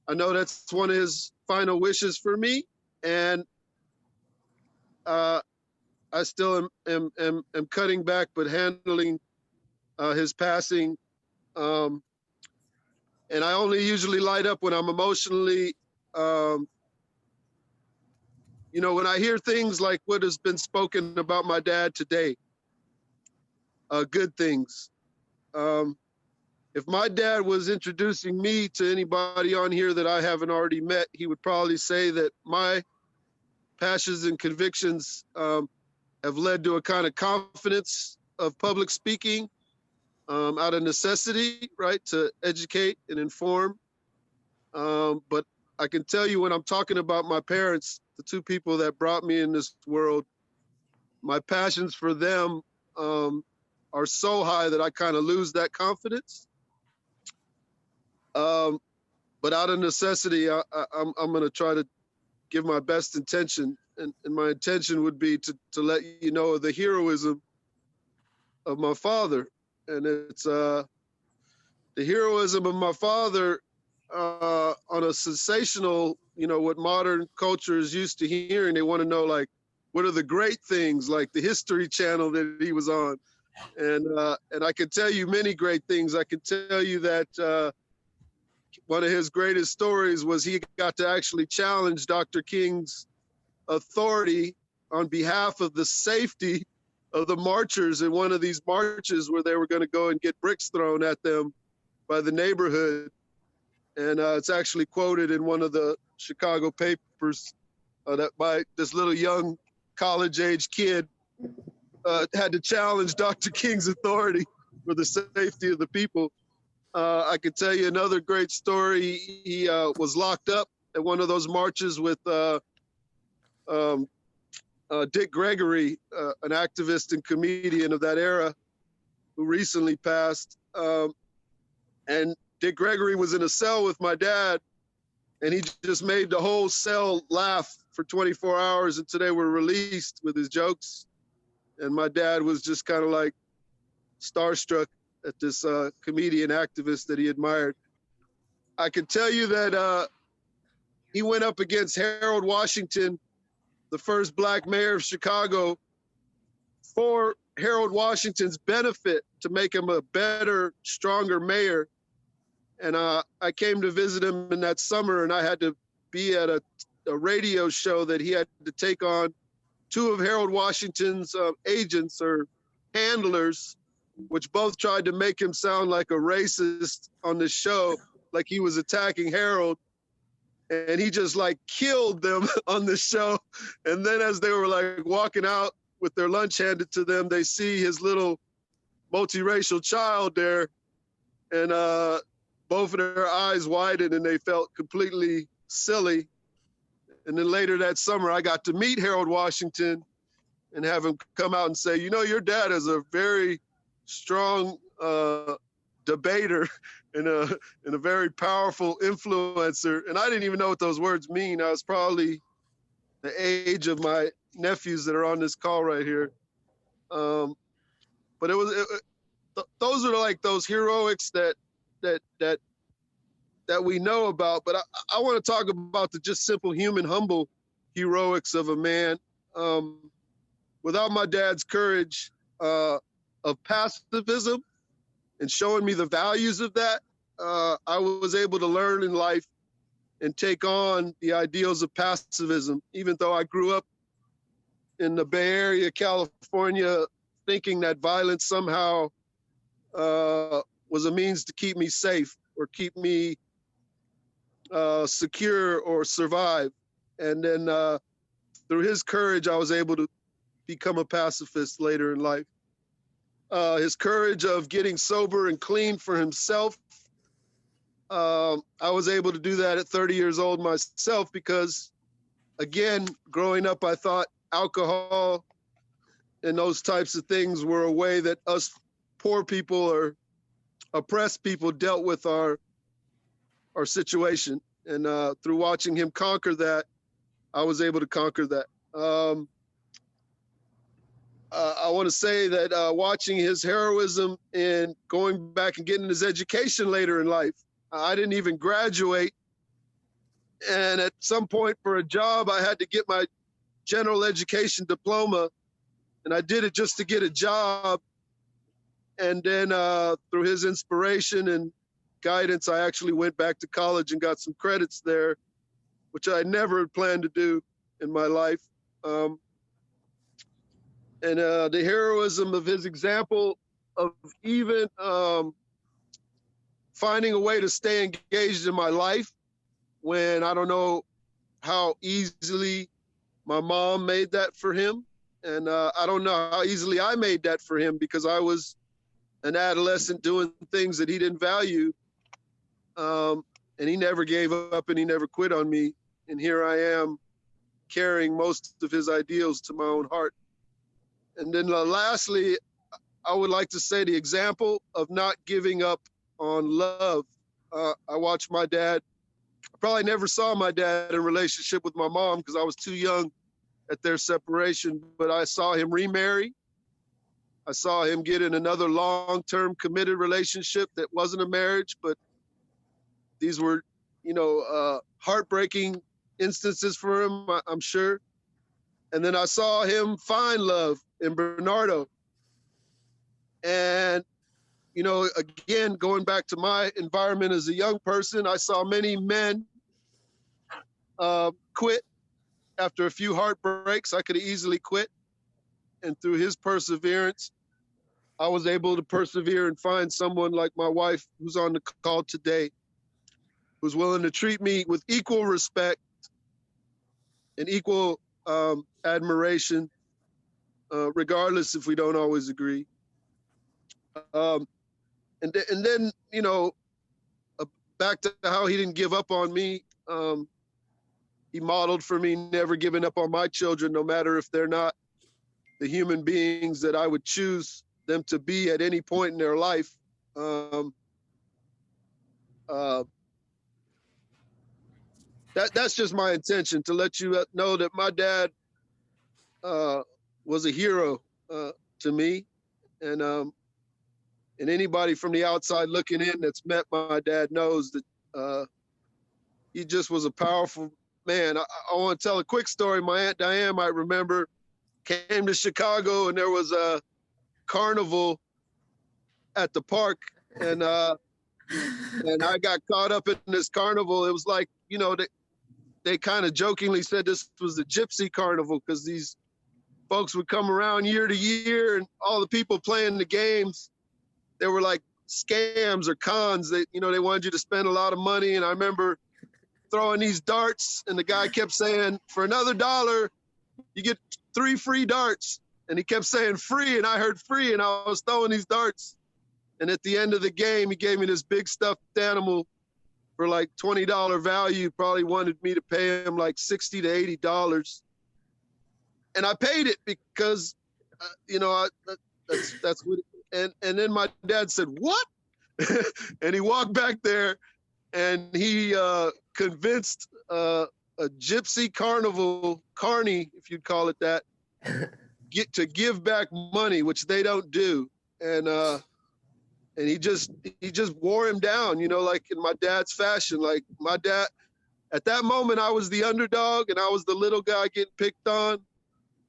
I know that's one of his final wishes for me, and I still am cutting back, but handling his passing. And I only usually light up when I'm emotionally, when I hear things like what has been spoken about my dad today, good things. If my dad was introducing me to anybody on here that I haven't already met, he would probably say that my passions and convictions have led to a kind of confidence of public speaking out of necessity, right, to educate and inform. But I can tell you, when I'm talking about my parents, the two people that brought me in this world, my passions for them are so high that I kind of lose that confidence. But out of necessity, I'm going to try to give my best intention. And my intention would be to let you know of the heroism of my father. And it's the heroism of my father on a sensational, what modern culture is used to hearing. They want to know, like, what are the great things, like the History Channel that he was on. And I can tell you many great things. I can tell you that one of his greatest stories was he got to actually challenge Dr. King's authority on behalf of the safety of the marchers in one of these marches where they were going to go and get bricks thrown at them by the neighborhood. And it's actually quoted in one of the Chicago papers that this little young college-age kid had to challenge Dr. King's authority for the safety of the people. I could tell you another great story. He was locked up at one of those marches with Dick Gregory, an activist and comedian of that era. who recently passed. And Dick Gregory was in a cell with my dad, and he just made the whole cell laugh for 24 hours until they were released with his jokes. And my dad was just kind of like starstruck at this comedian activist that he admired. I can tell you that he went up against Harold Washington, the first black mayor of Chicago, for Harold Washington's benefit, to make him a better, stronger mayor. And I came to visit him in that summer, and I had to be at a radio show that he had to take on two of Harold Washington's agents or handlers, which both tried to make him sound like a racist on the show, like he was attacking Harold. And he just like killed them on the show. And then as they were like walking out with their lunch handed to them, they see his little multiracial child there, and both of their eyes widened and they felt completely silly. And then later that summer, I got to meet Harold Washington and have him come out and say, you know, your dad is a very strong debater and a very powerful influencer. And I didn't even know what those words mean. I was probably the age of my nephews that are on this call right here. But those are like those heroics that we know about. But I want to talk about the just simple human, humble heroics of a man. Without my dad's courage of pacifism and showing me the values of that, I was able to learn in life and take on the ideals of pacifism, even though I grew up in the Bay Area, California, thinking that violence somehow was a means to keep me safe or keep me secure or survive. And then through his courage, I was able to become a pacifist later in life. His courage of getting sober and clean for himself. I was able to do that at 30 years old myself because, again, growing up, I thought alcohol and those types of things were a way that us poor people or oppressed people dealt with our situation. And through watching him conquer that, I was able to conquer that. I want to say that watching his heroism and going back and getting his education later in life, I didn't even graduate. And at some point for a job, I had to get my general education diploma. And I did it just to get a job. And then through his inspiration and guidance, I actually went back to college and got some credits there, which I never had planned to do in my life. And the heroism of his example of even finding a way to stay engaged in my life when I don't know how easily my mom made that for him. And I don't know how easily I made that for him because I was an adolescent doing things that he didn't value. And he never gave up and he never quit on me. And here I am carrying most of his ideals to my own heart. And then lastly, I would like to say the example of not giving up on love. I watched my dad. I probably never saw my dad in a relationship with my mom because I was too young at their separation, but I saw him remarry. I saw him get in another long-term committed relationship that wasn't a marriage, but these were, heartbreaking instances for him, I'm sure. And then I saw him find love in Bernardo. And, again, going back to my environment as a young person, I saw many men quit after a few heartbreaks. I could have easily quit. And through his perseverance, I was able to persevere and find someone like my wife who's on the call today, who's willing to treat me with equal respect and equal admiration, regardless if we don't always agree. And then, back to how he didn't give up on me. He modeled for me never giving up on my children, no matter if they're not the human beings that I would choose them to be at any point in their life. That's just my intention, to let you know that my dad was a hero to me, and anybody from the outside looking in that's met my dad knows that he just was a powerful man. I want to tell a quick story. My Aunt Diane might remember, came to Chicago and there was a carnival at the park, and I got caught up in this carnival. It was like, you know, they kind of jokingly said this was the gypsy carnival, because these folks would come around year to year, and all the people playing the games, they were like scams or cons. That, you know, they wanted you to spend a lot of money. And I remember throwing these darts, and the guy kept saying, for another $1, you get 3 free darts. And he kept saying free, and I heard free, and I was throwing these darts. And at the end of the game, he gave me this big stuffed animal for like $20 value. Probably wanted me to pay him like $60 to $80. And I paid it because, you know, that's what. And then my dad said, "What?" And he walked back there, and he convinced a gypsy carnival, carny, if you'd call it that, to give back money, which they don't do. And he just wore him down, you know, like in my dad's fashion. Like my dad, at that moment, I was the underdog, and I was the little guy getting picked on.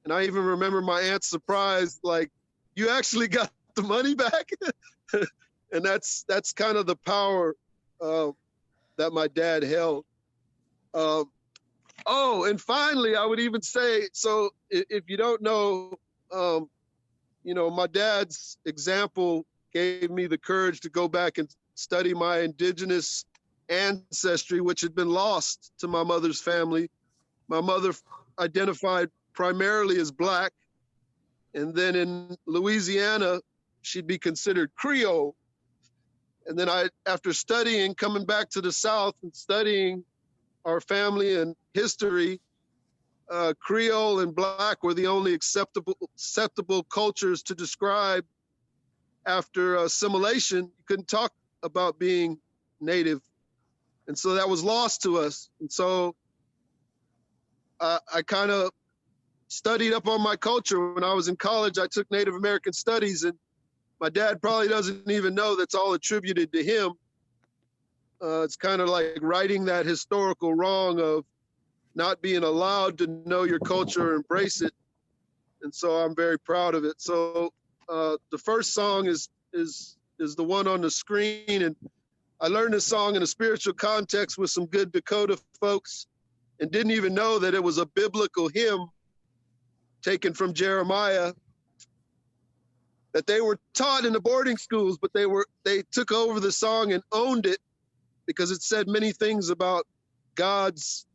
And I even remember my aunt's surprise, like, "You actually got the money back?" And that's kind of the power that my dad held. Oh, and finally, I would even say, so if you don't know, you know, my dad's example gave me the courage to go back and study my indigenous ancestry, which had been lost to my mother's family. My mother identified primarily as Black, and then in Louisiana, she'd be considered Creole. And then after studying, coming back to the South and studying our family and history, Creole and Black were the only acceptable cultures to describe after assimilation. You couldn't talk about being Native. And so that was lost to us. And so I kind of studied up on my culture. When I was in college, I took Native American studies, and my dad probably doesn't even know that's all attributed to him. It's kind of like righting that historical wrong of not being allowed to know your culture or embrace it. And so I'm very proud of it. So the first song is the one on the screen. And I learned this song in a spiritual context with some good Dakota folks, and didn't even know that it was a biblical hymn taken from Jeremiah that they were taught in the boarding schools, but they took over the song and owned it because it said many things about God's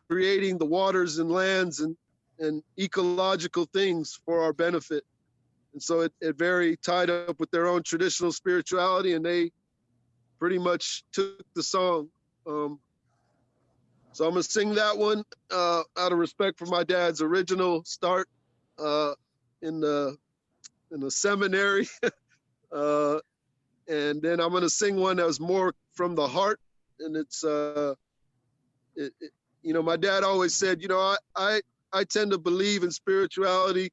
creating the waters and lands and ecological things for our benefit. And so it very tied up with their own traditional spirituality, and they pretty much took the song. So I'm gonna sing that one out of respect for my dad's original start in the seminary. And then I'm gonna sing one that was more from the heart. And it's, you know, my dad always said, you know, I tend to believe in spirituality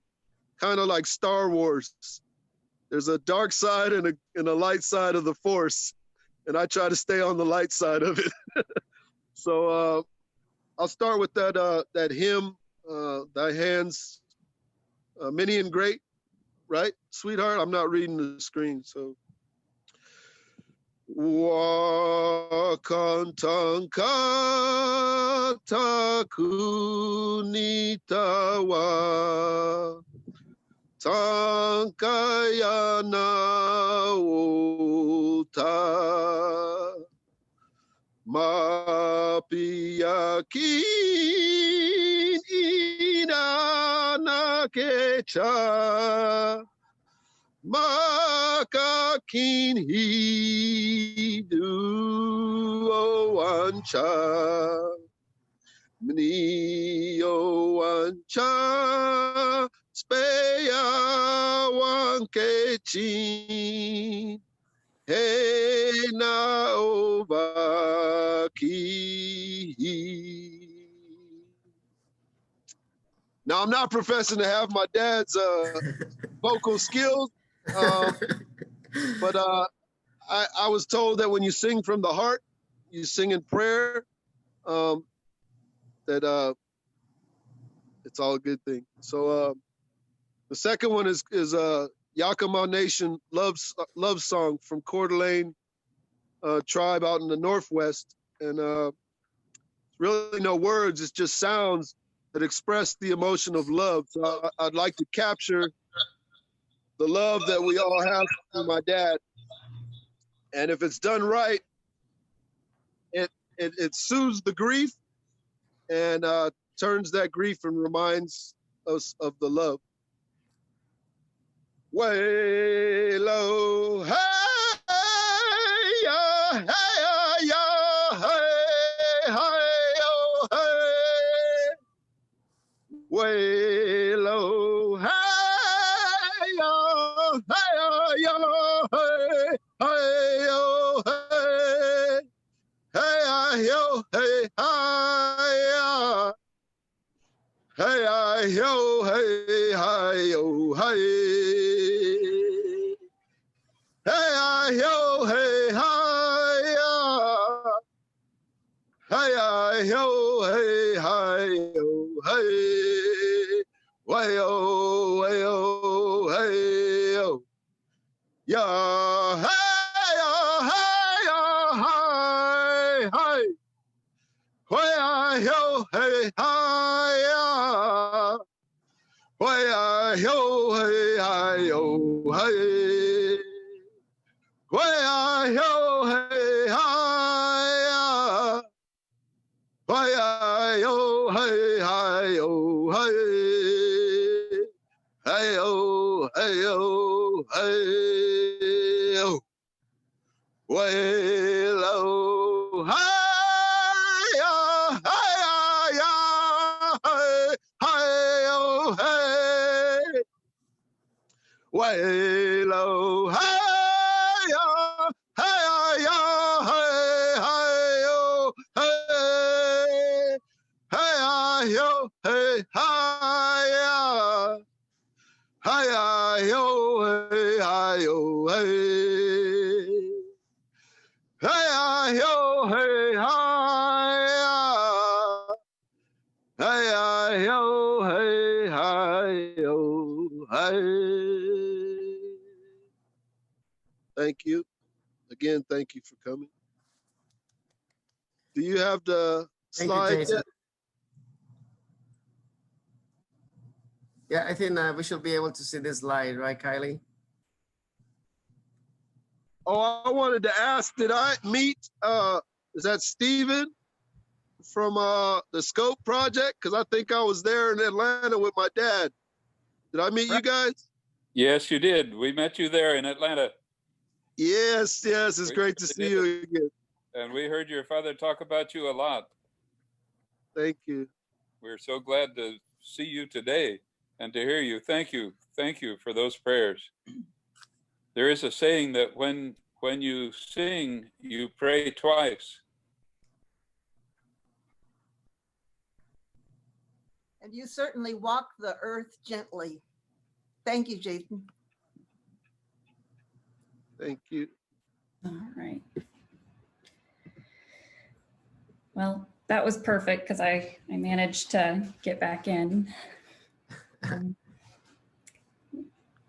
kind of like Star Wars. There's a dark side and a light side of the Force. And I try to stay on the light side of it. So I'll start with that hymn, Thy Hands, Many and Great, right, sweetheart? I'm not reading the screen, so. Wakantanka takunitawa tankayana ota mapiyakin inanakecha makakin hidu oancha mni oancha Speya wankechi. Hey na ovaki. Now, I'm not professing to have my dad's vocal skills, but I was told that when you sing from the heart, you sing in prayer, that it's all a good thing. So the second one is Yakima Nation love song from Coeur d'Alene tribe out in the Northwest. And really no words, it's just sounds that express the emotion of love. So I'd like to capture the love that we all have for my dad. And if it's done right, it soothes the grief and turns that grief and reminds us of the love. Way low, hey, yeah, hey, yeah, hey, hey, oh, hey. Way low, hey, yeah, hey, yeah, hey, hey, oh, hey. Hey, yo, hey, hi, hey, yo, hey, hi, yo, hey. Hey, yo, hey, hi, hey, yo, hey, hi, yo, hey. Way-oh, way-oh, hey-oh. Yeah, hey, hey, hey. Way-yo, hey, hi, way-yo, hey, hi-yo, hey. Way-yo, hey, hi, way-yo, hey, hi-yo, hey. Hey-yo, hey-yo, hey-yo. Way low, hi, hi, oh, hey. Way low, hi, hey, oh, hey. Hey, yo, hey, hi, hi, yo, hey, hi, oh, hey. Hey, yo, hey, hi, hey, yo, hey, hi, yo, hey. Thank you. Again, thank you for coming. Do you have the Thank you, slide Jason. yet? Yeah, I think we should be able to see this slide, right, Kylie? Oh, I wanted to ask, did I meet, is that Steven from the Scope Project? Because I think I was there in Atlanta with my dad. Did I meet you guys? Yes, you did. We met you there in Atlanta. Yes, yes, it's great to see you again. And we heard your father talk about you a lot. Thank you. We're so glad to see you today and to hear you. Thank you. Thank you for those prayers. There is a saying that when you sing, you pray twice. And you certainly walk the earth gently. Thank you, Jason. Thank you. All right. Well, that was perfect because I managed to get back in.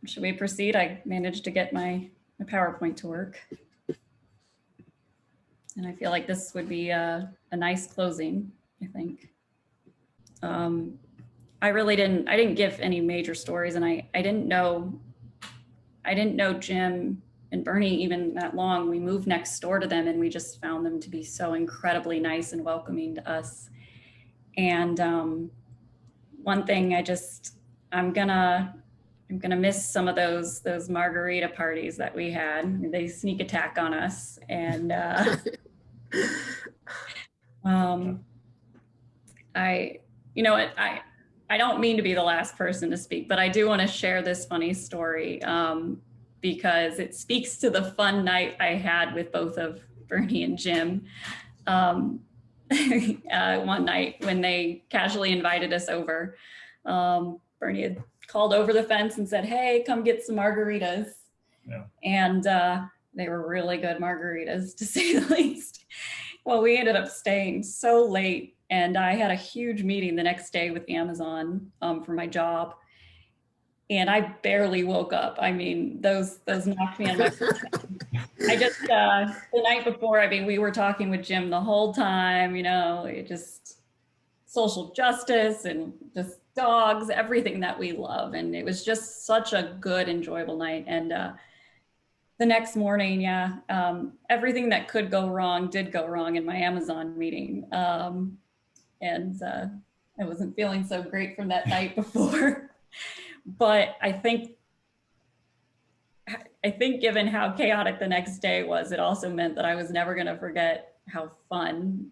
Should we proceed? I managed to get my PowerPoint to work. And I feel like this would be a nice closing, I think. I didn't give any major stories, and I didn't know Jim and Bernie even that long. We moved next door to them and we just found them to be so incredibly nice and welcoming to us. And one thing I'm gonna miss some of those margarita parties that we had. They sneak attack on us, and you know what, I don't mean to be the last person to speak, but I do want to share this funny story because it speaks to the fun night I had with both of Bernie and Jim. One night when they casually invited us over, Bernie had called over the fence and said, "Hey, come get some margaritas." Yeah. And they were really good margaritas, to say the least. Well, we ended up staying so late, and I had a huge meeting the next day with Amazon for my job, and I barely woke up. I mean, those knocked me on my feet. I just the night before, I mean, we were talking with Jim the whole time, you know, it just social justice and just dogs, everything that we love, and it was just such a good, enjoyable night. And the next morning, everything that could go wrong did go wrong in my Amazon meeting. And I wasn't feeling so great from that night before. But I think given how chaotic the next day was, it also meant that I was never going to forget how fun,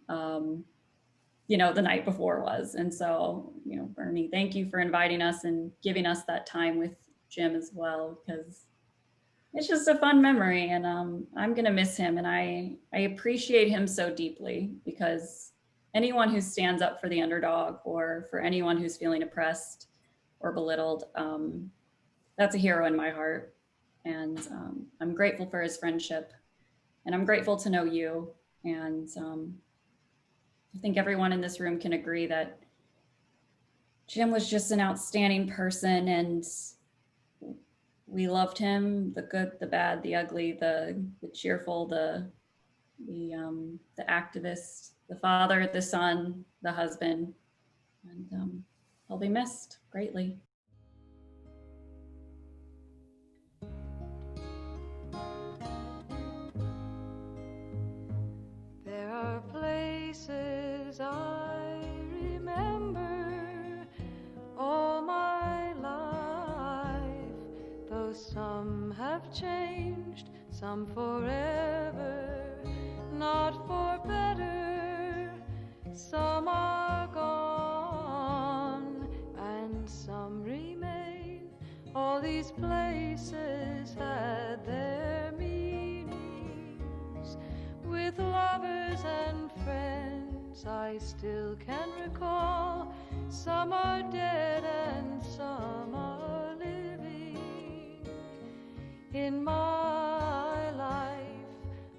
you know, the night before was. And so, you know, Bernie, thank you for inviting us and giving us that time with Jim as well, because it's just a fun memory, and I'm gonna miss him, and I appreciate him so deeply, because anyone who stands up for the underdog, or for anyone who's feeling oppressed or belittled, that's a hero in my heart. And I'm grateful for his friendship, and I'm grateful to know you. And I think everyone in this room can agree that Jim was just an outstanding person, and we loved him, the good, the bad, the ugly, the cheerful, the activist, the father, the son, the husband, and he'll be missed greatly. There are places I remember all my life, though some have changed, some forever, not for better. Some are gone and some remain. All these places had their meanings. With lovers and friends I still can recall. Some are dead and some are living. In my life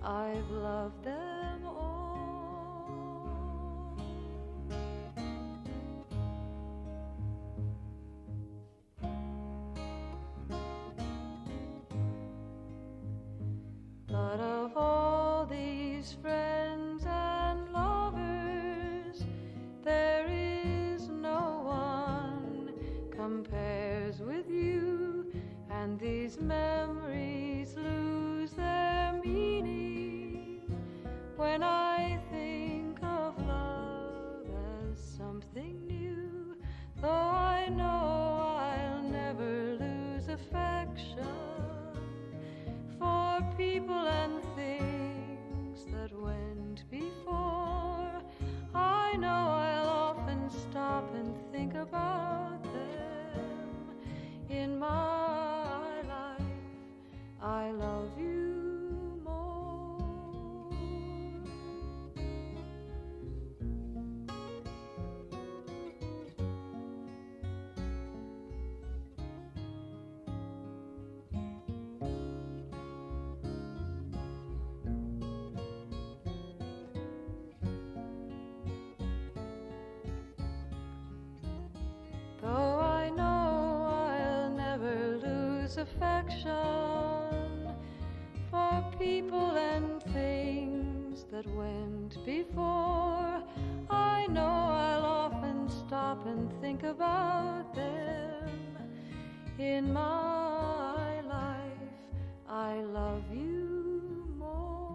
I've loved them all. But of all these friends and lovers, there is no one compares with you, and these memories lose their meaning when I think of love as something new. Though I know I'll never lose affection for people and things that went before. I know I'll often stop and think about them. In my life, I love you more. Though I know I'll never lose affection for people and things that went before, I know I'll often stop and think about them. In my life, I love you more.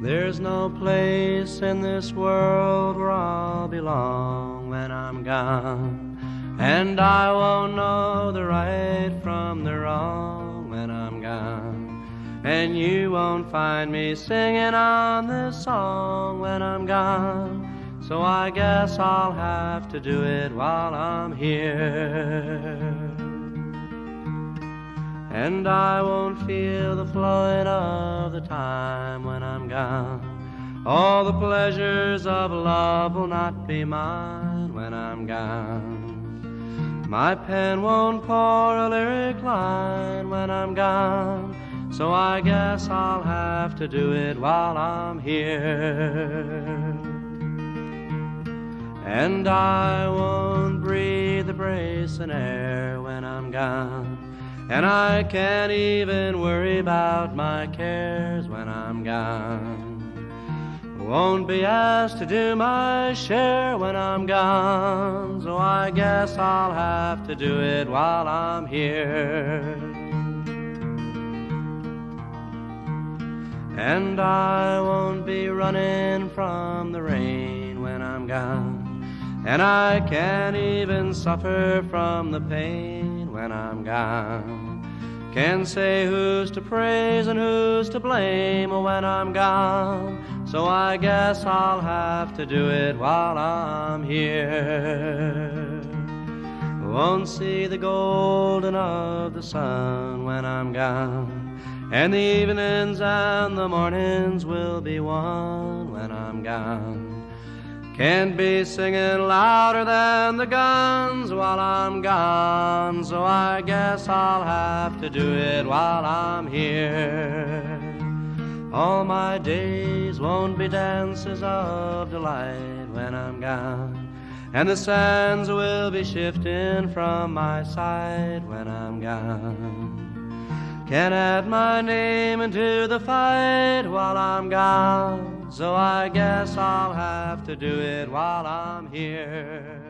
There's no place in this world where I'll belong when I'm gone, and I won't know the right from the wrong when I'm gone, and you won't find me singing on this song when I'm gone. So I guess I'll have to do it while I'm here. And I won't feel the flowing of the time when I'm gone. All the pleasures of love will not be mine when I'm gone. My pen won't pour a lyric line when I'm gone. So I guess I'll have to do it while I'm here. And I won't breathe the bracing air when I'm gone, and I can't even worry about my cares when I'm gone. Won't be asked to do my share when I'm gone, so I guess I'll have to do it while I'm here. And I won't be running from the rain when I'm gone, and I can't even suffer from the pain when I'm gone. Can't say who's to praise and who's to blame when I'm gone, so I guess I'll have to do it while I'm here. Won't see the golden of the sun when I'm gone, and the evenings and the mornings will be one when I'm gone. Can't be singing louder than the guns while I'm gone, so I guess I'll have to do it while I'm here. All my days won't be dances of delight when I'm gone, and the sands will be shifting from my side when I'm gone. Can't add my name into the fight while I'm gone, so I guess I'll have to do it while I'm here.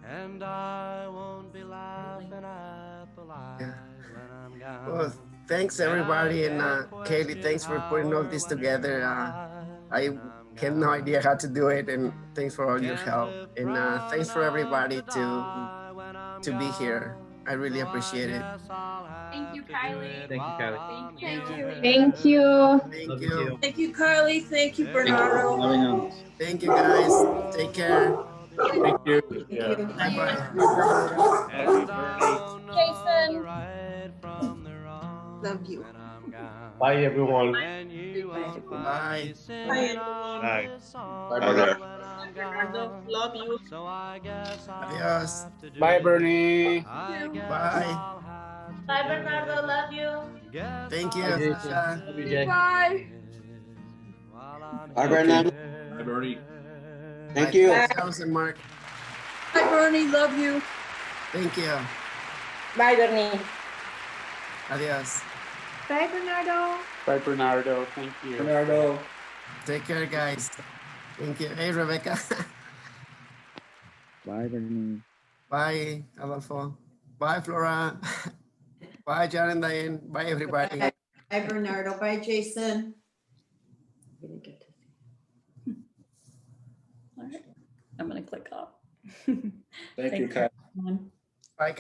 And I won't be laughing at the lies when I'm gone. Well, thanks everybody, and Kaylee, thanks for putting all this together. I had no idea how to do it, and thanks for all your help. And thanks for everybody to be here. I really appreciate it. Thank you, Kylie. Thank you, Kylie. Thank you. Thank you. Thank you. Thank you, Carly. Thank you, Bernardo. Thank you, guys. Take care. Thank you. Thank you. Bye-bye. Jason. Love you. Bye, everyone. Bye. Bye. Bye, there. Bernardo, love you. Adios. Bye, Bernie. Bye. Bye, Bernardo. Love you. Thank you. Bye, Jason. Sasha. Love you, Jay. Bye. Bye, Bernardo. Bye, Bernie. Thank you. Charles and Mark. Bye, Bernie. Love you. Thank you. Bye, Bernie. Adios. Bye, Bernardo. Bye, Bernardo. Thank you. Bernardo. Take care, guys. Thank you. Hey, Rebecca. Bye, Bernie. Bye, Adolfo. Bye, Flora. Bye, John and Diane. Bye, everybody. Bye, Bernardo. Bye, Jason. All right. I'm going to click off. Thank you, Kyle. everyone. Bye, guys.